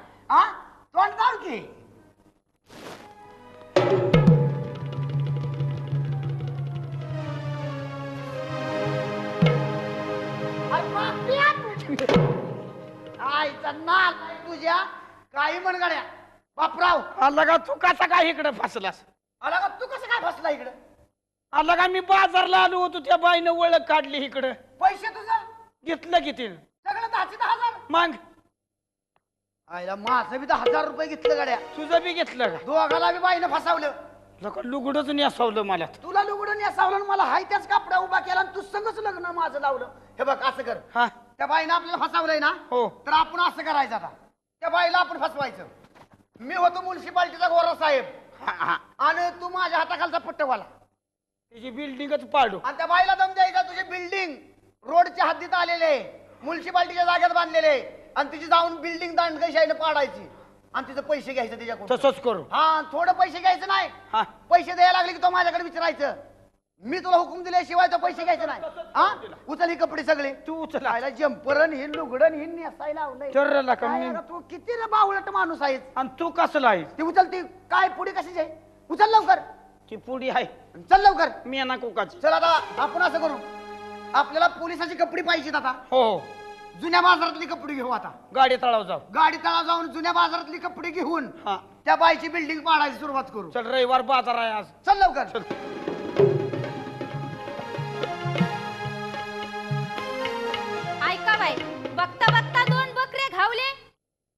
S1: तोंड दाव की. आईचा नाल तुझ्या काही म्हण गाड्या. बापराव
S3: आला का तू कसा काय इकडे फसलास.
S1: आला का तू कसं काय फसला इकडं.
S3: आला का मी बाजारला आलो होतो त्या बाईनं ओळख काढली इकडं.
S1: पैसे तुझं
S3: घेतलं किती
S1: सगळं 10,000.
S3: मग
S1: आईला माझं बी 10,000 रुपये घेतलं गाड्या.
S3: तुझं बी घेतलं का.
S1: दोघाला बी बाईनं फसवलं.
S3: लुगडच नेसावलं मला.
S1: तुला लुगडून नेसावलं मला हाय त्याच कापड्या उभा केला आणि तू संगच लग्न माझं लावलं. हे बघ असं कर.
S3: हा
S1: त्या बाईनं आपल्याला फसवलंय ना.
S3: हो.
S1: तर आपण असं करायचं आता. त्या बाईला आपण फसवायचं. मी होतो म्युन्सिपाल्टीचा गोरा साहेब आणि तू माझ्या हाताखालचा पट्टवाला.
S3: तिची बिल्डिंगच पाडू
S1: आणि त्या बाईला दम द्यायचा. तुझे बिल्डिंग रोडच्या हद्दीत आलेले, म्युन्सिपाल्टीच्या जागेत बांधलेले, आणि तिची जाऊन बिल्डिंग दांडकशाईने पाडायची आणि तिचे पैसे घ्यायचे त्याच्याकडून.
S3: तसंच करू.
S1: हा थोडं पैसे घ्यायचं नाही.
S3: हा
S1: पैसे द्यायला लागले की तो माझ्याकडे विचारायचं. मी तुला हुकूम दिल्याशिवाय तो पैसे घ्यायचे नाही. हा उचल ही कपडे सगळे.
S3: तू उचला
S1: जंपरन ही लुगडन ही नेसायला लावलंय.
S3: चर्रला का
S1: काय
S3: मी.
S1: अगं तू किती रे बावळट माणूस आहेस.
S3: आणि तू कसला आहे.
S1: ती उचल. ती काय पुढे कशाची आहे. उचल लवकर.
S3: ती पुढी आहे
S1: चल लवकर.
S3: मी ना कोकाची.
S1: चल आता आपण असं करू. आपल्याला पोलिसाची कपडे पाहिजेत आता.
S3: हो हो
S1: जुन्या बाजारातली कपडे घेऊ आता.
S3: गाडी तळाव जाऊ.
S1: गाडी तळा जाऊन जुन्या बाजारातली कपडे घेऊन
S3: हा
S1: त्या बाईची बिल्डिंग पाडायची सुरुवात करू.
S3: चल रविवार बाजार आहे आज.
S1: चल लवकर.
S6: ऐका बाई, बघता बघता 2 बकरे घावले.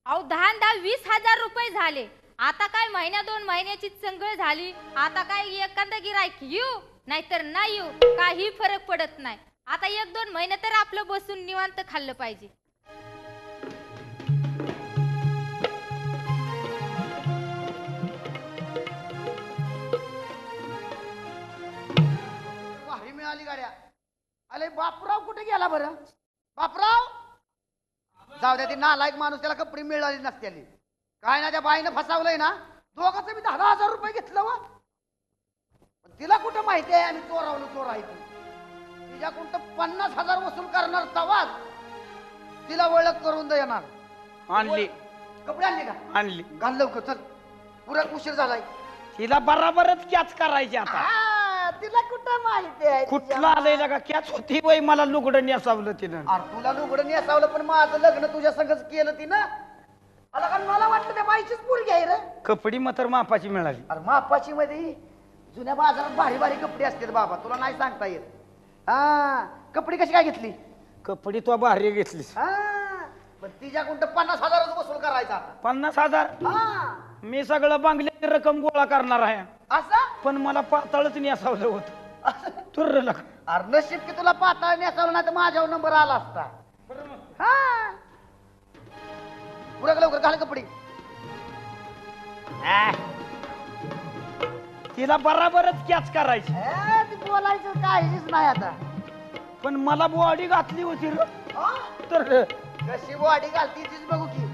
S6: अहो 10 20,000 रुपये झाले. आता काय महिन्या 2 महिन्याची चंगळ झाली. आता काय एखादा गिराईक येऊ नाहीतर नाही येऊ काही फरक पडत नाही. आता 1-2 महिने तर आपलं बसून निवांत खाल्लं पाहिजे.
S1: वाही मिळाली गाड्या. अरे बापराव कुठे गेला बरं. बापराव जाऊ द्या. ती नालायक माणूस त्याला कपडे मिळाली नसत्याली. काय ना त्या बाईनं फसावलंय ना. दोघांचं मी 10,000 रुपये घेतलं व. तिला कुठं माहिती आहे आम्ही चोरावलं चोर आहे. तिच्या कुठं 50,000 वसूल करणार तवाच तिला ओळख करून देणार.
S3: आणली
S1: कपडे आणले का.
S3: आणली.
S1: घाल लवकर चल. पुरा उशीर झालाय.
S3: तिला बराबरच कॅच करायची आता.
S1: तिला कुठं माहिती आहे.
S3: कुठला आलेला का कॅच होती बाई. मला लुगडं नेसावलं तिनं.
S1: अरे तुला लुगडं नेसावलं पण माझं लग्न तुझ्या संगच केलं तिनं. अला कारण मला वाटलं त्या बाईचीच पोरगी आहे रे.
S3: कपडी मात्र मापाची मिळाली.
S1: अरे मापाची मध्ये जुन्या बाजारात भारी भारी कपडे असतात बाबा. तुला नाही सांगता येत. हा कपडे कशी काय घेतली.
S3: कपडी तो भारी घेतलीस.
S1: हा पण तिच्याकडून 50,000 वसूल करायचा आता.
S3: 50,000.
S1: हा
S3: मी सगळं बांगल्याची रक्कम गोळा करणार आहे.
S1: असं
S3: पण मला पाताळच नेसावलं होतं. तुर्रला
S1: अरे नशीब की तुला पाताळ नेसावलं नाही तर माझ्यावर नंबर आला असता. हा पुरा लवकर घाल कपडे.
S3: तिला बराबरच कॅच करायची.
S1: ती बोलायचं काहीच नाही आता.
S3: पण मला बॉडी घातली होती र.
S1: हा?
S3: तर
S1: कशी वाडी घालती तीच बघू की.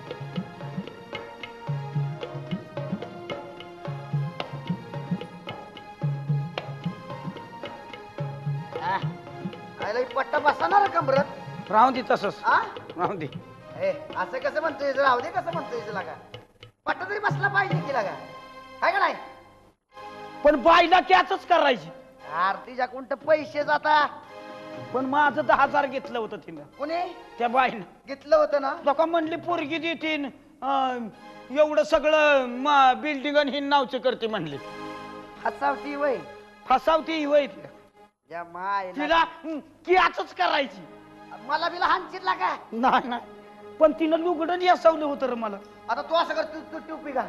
S1: पट्टा बसणार कमरत.
S3: राहून दे तसंच.
S1: हा
S3: राहून दे.
S1: असं कसं म्हणतोय. राहू दे कसं म्हणतोय लागा. पट्टा तरी बसला पाहिजे की लागा. काय का नाही.
S3: पण बाईला कॅचच करायची.
S1: आरतीच्या कोणतं पैसे जाता
S3: पण माझं 10,000 घेतलं होतं तिनं
S1: कोणी
S3: त्या बाईनं.
S1: घेतलं होतं ना
S3: लोका म्हणली पोरगी देतीन एवढं सगळं बिल्डिंग आणि ही नावचं करते म्हणली.
S1: हसावती वय
S3: फसावती ही वय तिला.
S1: या मायला
S3: तिला कियाच करायची.
S1: मला बी लहान चिरला का
S3: नाही नाही पण तिनं लुगडं नेसवलं होतं रे मला.
S1: आता तू असं कर तू टोपी घाल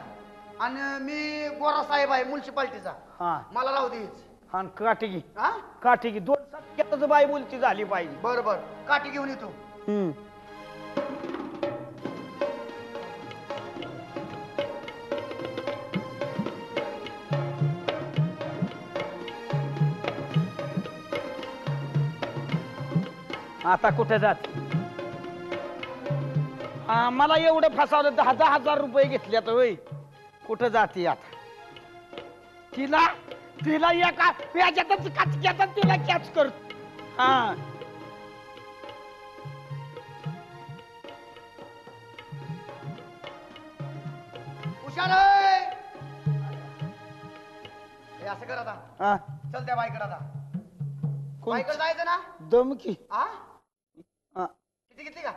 S1: आणि मी गोरा साहेब आहे म्युन्सिपाल्टीचा
S3: हा
S1: मला राहू देच
S3: हा काठी
S1: हा
S3: काठी 2 सप्त्यातच बाई बोलती झाली पाहिजे.
S1: बर बर काठी घेऊन येतो.
S3: आता कुठे जात मला एवढं फसावलं 10,000 रुपये घेतले तर होय कुठं जाते आता तिला तिला एका याच्यातच काचक्यातच तिला कॅच करतो. हा
S1: हुशार हे असं कर आता
S3: हा
S1: चल त्या बाईकडे आता
S3: कोण
S1: बाईकडे जायचं ना
S3: दमकी
S1: हा
S3: हा
S1: किती घेतली का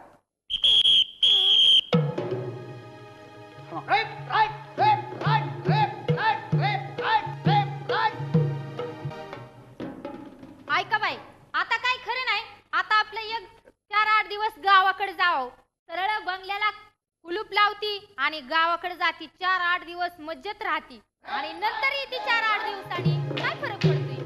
S3: हा.
S1: Right right right right right right right right right right
S6: ऐका बाई आता काय खरं नाही. आता आपलं एक 4-8 दिवस गावाकडे जावं. सरळ बंगल्याला कुलूप लावती आणि गावाकडे जाती. 4-8 दिवस मज्जेत राहती आणि नंतर येते 4-8 दिवसांनी. काय फरक पडतोय?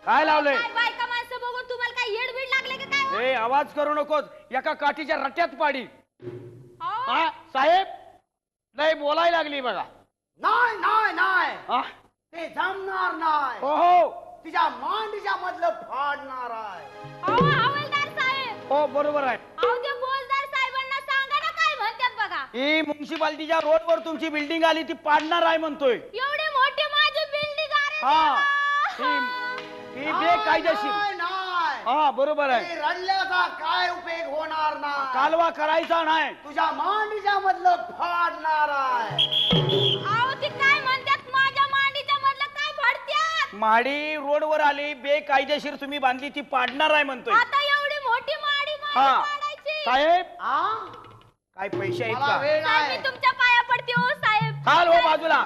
S3: काय लावलंय
S6: काय बायका माणसं बघून तुम्हाला काय येडबीड लागले का काय हो?
S3: ए आवाज करू नकोस एका काठीच्या रट्यात पाडी.
S6: अहो,
S3: हा साहेब नाही बोलायला लागली बघा.
S1: नाही नाही नाही
S3: हा
S1: ते जमणार नाही
S3: हो हो
S1: तिच्या मांडीच्या मधलं फाडणार आहे.
S6: अहो, हवालदार साहेब
S3: हो बरोबर आहे.
S6: अहो ते फौजदार साहेबांना सांगा ना काय म्हणतात बघा.
S3: ही म्युन्सिपाल्टीच्या रोडवर तुमची बिल्डिंग आली ती पाडणार आहे म्हणतोय.
S6: एवढे मोठे माझी बिल्डिंग आहे
S3: हा
S6: देवा.
S3: ही बेकायदेशीर.
S1: नाही, नाही.
S3: हा बरोबर आहे.
S1: ते रडल्याचा काय उपयोग होणार नाही.
S3: कालवा करायचा नाही.
S1: तुझ्या मांडीच्या मधलं फाडणार आहे.
S6: अहो ते काय म्हणतात माझ्या मांडीच्या मधलं काय फाडत्यात.
S3: माडी रोडवर आली बेकायदेशीर तुम्ही बांधली ती पाडणार आहे म्हणतोय.
S6: आता एवढी मोठी माडी
S3: हा
S6: पाडायची.
S3: साहेब
S1: आ?
S3: काय पैसे आहेत
S1: मला
S3: का?
S1: वेळ
S6: साहेब
S1: आहे.
S6: मी तुमच्या पाया पडते हो साहेब.
S3: चाल हो बाजूला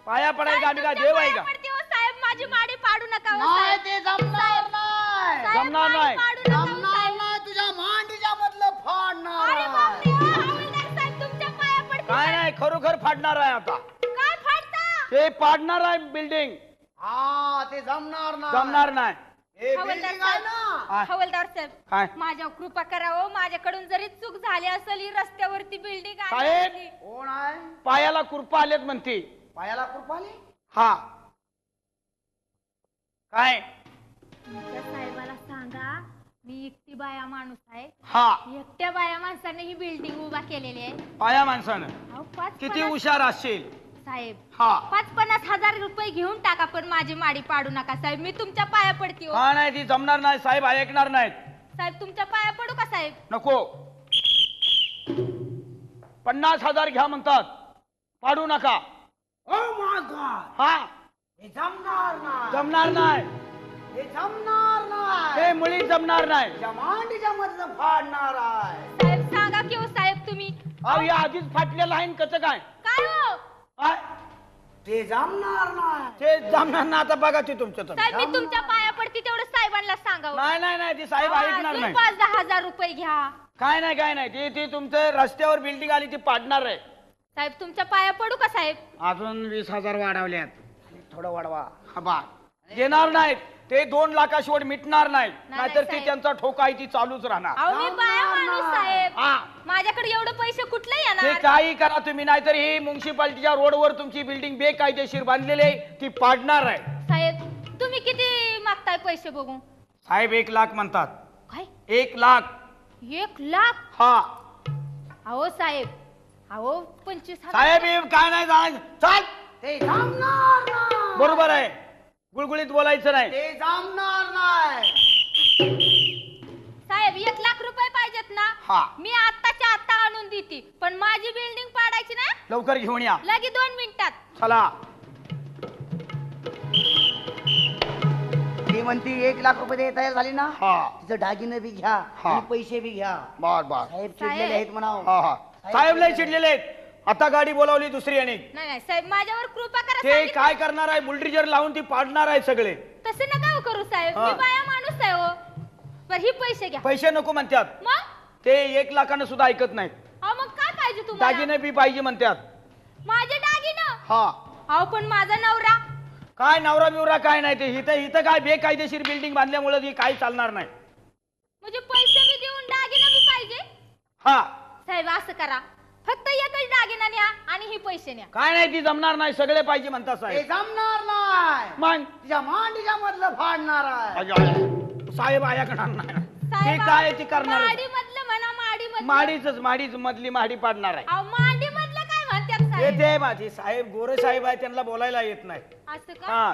S3: पाया पडायचं आम्ही काय देव आहे का?
S6: पडते हो साहेब माझी माडी पाडू नका हो
S1: नाही
S6: साहेब.
S1: ते जमणार नाही.
S6: साहेब,
S3: जमणार
S6: माडी
S3: नाही.
S6: पाडू नका हो
S1: जमणार
S6: साहेब.
S1: नाही तुझ्या मांडीच्या मधलं फाडणार
S6: अरे
S1: आहे.
S6: बापरे, हो, हवालदार साहेब तुमच्या पाया पडते.
S3: काय नाही खरोखर फाडणार आहे आता.
S6: काय फाडता?
S3: ते पाडणार आहे बिल्डिंग.
S1: हा ते जमणार नाही.
S3: जमणार नाही.
S1: हे
S6: हवालदार
S1: बिल्डिंग आहे ना
S3: हा.
S6: हवालदार
S3: काय?
S6: साहेब माझ्यावर कृपा करावं. माझ्याकडून जरी चूक झाली असेल ही रस्त्यावरती बिल्डिंग
S3: साहेब.
S6: आहे.
S1: कोण आहे
S3: पायाला कुरपा आलेत म्हणते.
S1: पायाला कुरपाली
S3: हा काय
S6: तुमच्या साहेबाला सांगा मी एकटी बाया माणूस आहे.
S3: हा
S6: एकट्या बाया माणसाने ही बिल्डिंग उभा केलेली आहे.
S3: पाया माणसानं
S6: अहो, 5-50
S3: किती हुशार असेल.
S6: साहेब
S3: हा
S6: 5-50 हजार रुपये घेऊन टाका पण माझी माडी पाडू नका साहेब. मी तुमच्या पाया पडते हो.
S3: हा नाही ती जमणार नाही साहेब ऐकणार नाहीत.
S6: साहेब तुमच्या पाया पडू का साहेब?
S3: नको 50,000 घ्या म्हणतात पाडू नका.
S1: ओ माय गॉड
S3: हा
S1: हे जमणार नाही.
S3: जमणार नाही.
S1: हे जमणार नाही.
S3: ते मुळी जमणार नाही.
S1: तुझ्या मांडीच्या मधलं फाडणार आहे.
S6: साहेब सांगा की हो साहेब तुम्ही.
S3: अहो या आधीच फाटलेलं आहे न कसं काय
S6: काय हो
S3: काय?
S1: ते जमणार नाही.
S3: ते जमणार ना आता बघा ते तुमचं तर.
S6: साहेब मी तुमच्या पाया पडते तेवढं साहेबांना सांगावं.
S3: नाही नाही नाही ती साहेब ऐकणार नाही.
S6: 5-10 हजार रुपये घ्या
S3: काय नाही काय नाही ती ती तुमचं रस्त्यावर बिल्डिंग आली ती पाडणार आहे.
S6: साहेब तुमच्या पाया पडू का साहेब?
S3: अजून 20,000 वाढवल्यात. थोडं वाढवा. हा बा देणार नाहीत ते 2 लाखाशिवाय मिटणार नाही. नाहीतर ते
S6: साहेब.
S3: त्यांचा ठोका आहे ती चालूच राहणार.
S6: अहो मी बाया माणूस साहेब.
S3: हा
S6: माझ्याकडे एवढे पैसे कुठले
S3: ते
S6: येणार?
S3: काही करा तुम्ही नाहीतर ही म्युन्सिपाल्टीच्या रोडवर तुमची बिल्डिंग बेकायदेशीर बांधलेली आहे ती पाडणार आहे.
S6: साहेब तुम्ही किती मागताय पैसे बघू?
S3: साहेब 1 लाख म्हणतात.
S6: काय
S3: 1 लाख.
S6: 1 लाख?
S3: हा
S6: अहो साहेब अहो 25,000.
S3: साहेब हे काय नाही जाणार. चाल
S1: ते जमणार नाही.
S3: बरोबर आहे गुळगुळीत बोलायचं नाही.
S1: ते जमणार नाही.
S6: साहेब 1 लाख रुपये पाहिजेत ना?
S3: हा
S6: मी आत्ताच्या आत्ता आणून देते, पण माझी बिल्डिंग पाडायची ना
S3: लवकर घेऊन या.
S6: लगे 2 मिनिटात.
S3: चला.
S1: ती म्हणती 1 लाख रुपये तयार झाली ना,
S3: हा.
S1: तिचं दागिने बी घ्या
S3: हा.
S1: आणि पैसे बी घ्या.
S3: बर बर.
S1: साहेब चिडलेले आहेत म्हणाव.
S3: हा हा. साहेब लय चिडलेले आहेत. आता गाडी बोलावली दुसरी आणि
S6: नाही नाही साहेब, माझ्यावर कृपा करा.
S3: ते
S6: सांगितलं.
S3: काय करणार आहे, बुलडीजर लावून ती पाडणार आहे सगळे.
S6: तसं नका हो करू साहेब,
S3: हा.
S6: मी बाया माणूस आहे हो. बरं ही पैसे घ्या.
S3: पैसे नको म्हणतात
S6: मग
S3: ते. 1 लाखानं सुद्धा ऐकत नाहीत.
S6: अहो मग काय पाहिजे तुम्हाला?
S3: दागिने बी पाहिजे म्हणतात.
S6: माझे दागिनं?
S3: हा.
S6: अहो पण माझा नवरा.
S3: काय नवरा बिवरा काय नाही ते. इथं इथं काय बेकायदेशीर बिल्डिंग बांधल्यामुळे ती काही चालणार नाही.
S6: म्हणजे पैसे बी देऊन दागिना बी पाहिजे?
S3: हा.
S6: साहेब असं करा, फक्त एकच दागिना न्या आणि ही पैसे न्या.
S3: काय नाही ती जमणार नाही, सगळे पाहिजे म्हणतात
S1: ते
S3: साहेब.
S1: जमणार नाही.
S3: मग
S1: तिच्या मांडीच्या मधलं फाडणार आहे.
S3: साहेब आया करणार नाही. ते
S6: साहेब,
S3: काय ती करणार आहे?
S6: माडी मधलं म्हणा, माडी मधलं.
S3: माडीच माडीच मधली माडी पाडणार आहे.
S6: अहो माडी मधलं काय म्हणतात साहेब?
S3: येते माझी साहेब, गोरे साहेब आहे, त्यांना बोलायला येत नाही.
S6: असं का?
S3: हा.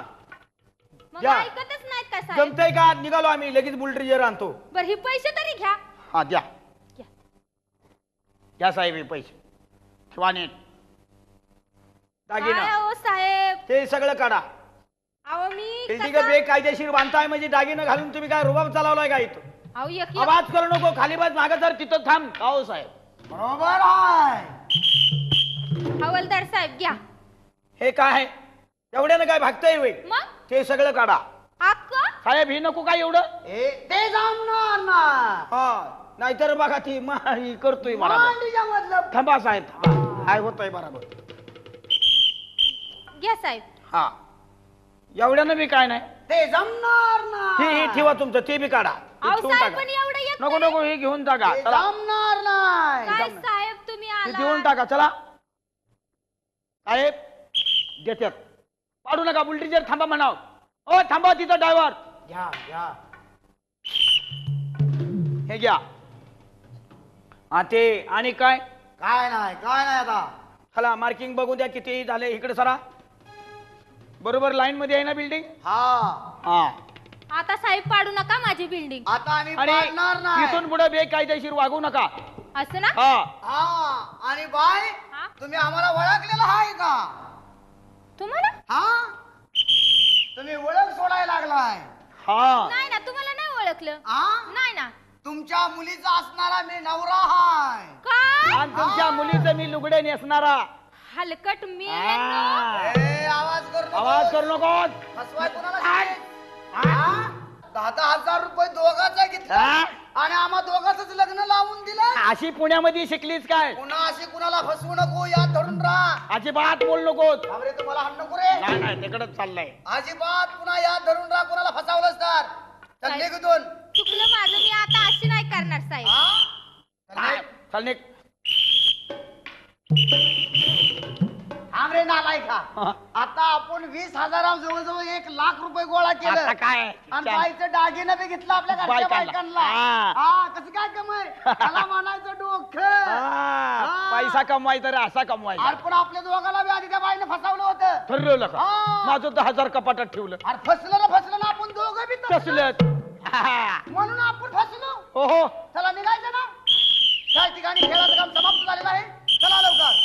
S6: मग
S3: द्या.
S6: ऐकतच नाहीत का साहेब?
S3: जमतंय का? निघालो आम्ही लगेच बुलडीजर आणतो.
S6: बरं ही पैसे तरी घ्या.
S3: हा द्या.
S6: घ्या.
S3: द्या साहेब हे पैसे. ठेवा नीट.
S6: काय
S3: दागिना
S6: हो साहेब?
S3: ते सगळं काढा.
S6: अहो मी
S3: बिल्डिंग
S6: कसं-
S3: बेकायदेशीर बांधताय म्हणजे दागिनं घालून तुम्ही काय रुबाब चालवलाय का इथं?
S6: अहो एक
S3: आवाज करू नको, खाली बस, मागं तर तिथं थांब. हो साहेब.
S1: बरोबर आहे.
S6: हवालदार साहेब घ्या.
S3: हे काय आहे? एवढ्यानं काय भागतंय होय?
S6: मग
S3: ते सगळं काढा.
S6: अक्क
S3: साहेब हे नको काय एवढं?
S1: ते जमणार नाही.
S3: हा. नाहीतर बघा ती ही करतोय बरोबर.
S1: मांडीच्या मधलं
S3: थांबा साहेब, थांबा. काय होतंय बरोबर.
S6: घ्या साहेब.
S3: हा. एवढ्यानं बी काय नाही.
S1: ते जमणार
S3: हे
S1: नाही.
S3: ठेवा तुमचं, ते बी काढा. ते
S6: अहो
S3: ठेवून
S6: साहेब
S3: टाका.
S6: पण एवढं एक
S3: नको नको, हे घेऊन टाका.
S1: ते
S3: चला
S1: जमणार नाही.
S6: काय साहेब तुम्ही
S3: हे
S6: आला?
S3: देऊन टाका. चला साहेब देतात. पाडू नका. बुलडीजर थांबा म्हणाव. ओ थांबा तिथं ड्रायव्हर.
S1: घ्या घ्या.
S3: हे घ्या. हा ते आणि काय?
S1: काय नाही आता.
S3: चला मार्किंग बघू द्या किती झाले. इकडे सरा. बरोबर लाईन मध्ये आहे ना बिल्डिंग?
S1: हा.
S3: हा.
S6: आता साहेब पाडू नका माझी बिल्डिंग.
S1: आता आम्ही
S3: आणि
S1: पाडणार नाही.
S3: इथून पुढे बेकायदेशीर वागू नका.
S6: असं ना?
S3: हा.
S1: हा. आणि बाय
S6: हा?
S1: तुम्ही आम्हाला ओळखलेलं आहे का?
S6: तुम्हाला
S1: हा. तुम्ही ओळख सोडायला लागलाय.
S3: हा.
S6: नाही ना, तुम्हाला नाही ओळखलं.
S1: हा.
S6: नाही ना.
S1: तुमच्या मुलीचा असणारा मी नवरा हाय.
S6: काय
S3: आणि तुमच्या मुलीचं मी लुगडे नेसणारा.
S6: हलकट मी
S3: हा.
S1: ए, आवाज करू नको.
S3: आवाज करू नको.
S1: फसवाय कोणाला शिकेल? हा? 10,000 रुपये दोघाचा घेतला
S3: हा?
S1: आणि आम्हा दोघांच लग्न लावून दिलं.
S3: अशी पुण्यामध्ये शिकलीस काय?
S1: पुन्हा अशी कुणाला फसवू नको, याद धरून राहा.
S3: अजिबात बोल नको.
S1: बापरे, तुम्हाला हाण नको रे.
S3: नाही नाही, तिकडच चाललंय.
S1: अजिबात पुन्हा याद धरून राहा, कुणाला फसावलंच तर. चल
S6: साहेब.
S1: निघून.
S6: चुकलं माझं, मी आता अशी नाही करणार साहेब.
S1: हा? चल निघ.
S3: चल निघ.
S1: थांब रे नालायका.
S3: हा.
S1: आता आपण 20,000 जवळजवळ 1 लाख रुपये गोळा
S3: आता
S1: केलं
S3: काय?
S1: आणि बाईचं दागिनं बी घेतलं आपल्या घरच्या
S3: बायकांना.
S1: बायकांना.
S3: हा.
S1: हा, कसं काय कमाय त्याला म्हणायचं डोकं.
S3: हा. पैसा कमवायचा रे, असा कमवायचा.
S1: अरे पण आपल्या दोघाला बी आधी त्या बाईनं फसवलं होतं.
S3: ठरवलं का?
S1: हा.
S3: माझं 10,000 कपाटात ठेवलं.
S1: अरे फसलं ना आपण दोघं बी तसलं.
S3: तसलं.
S1: म्हणून आपण फसलो.
S3: हो हो.
S1: चला निघायचं ना. त्या ठिकाणी खेळाचं काम समाप्त झालेलं आहे. चला लवकर.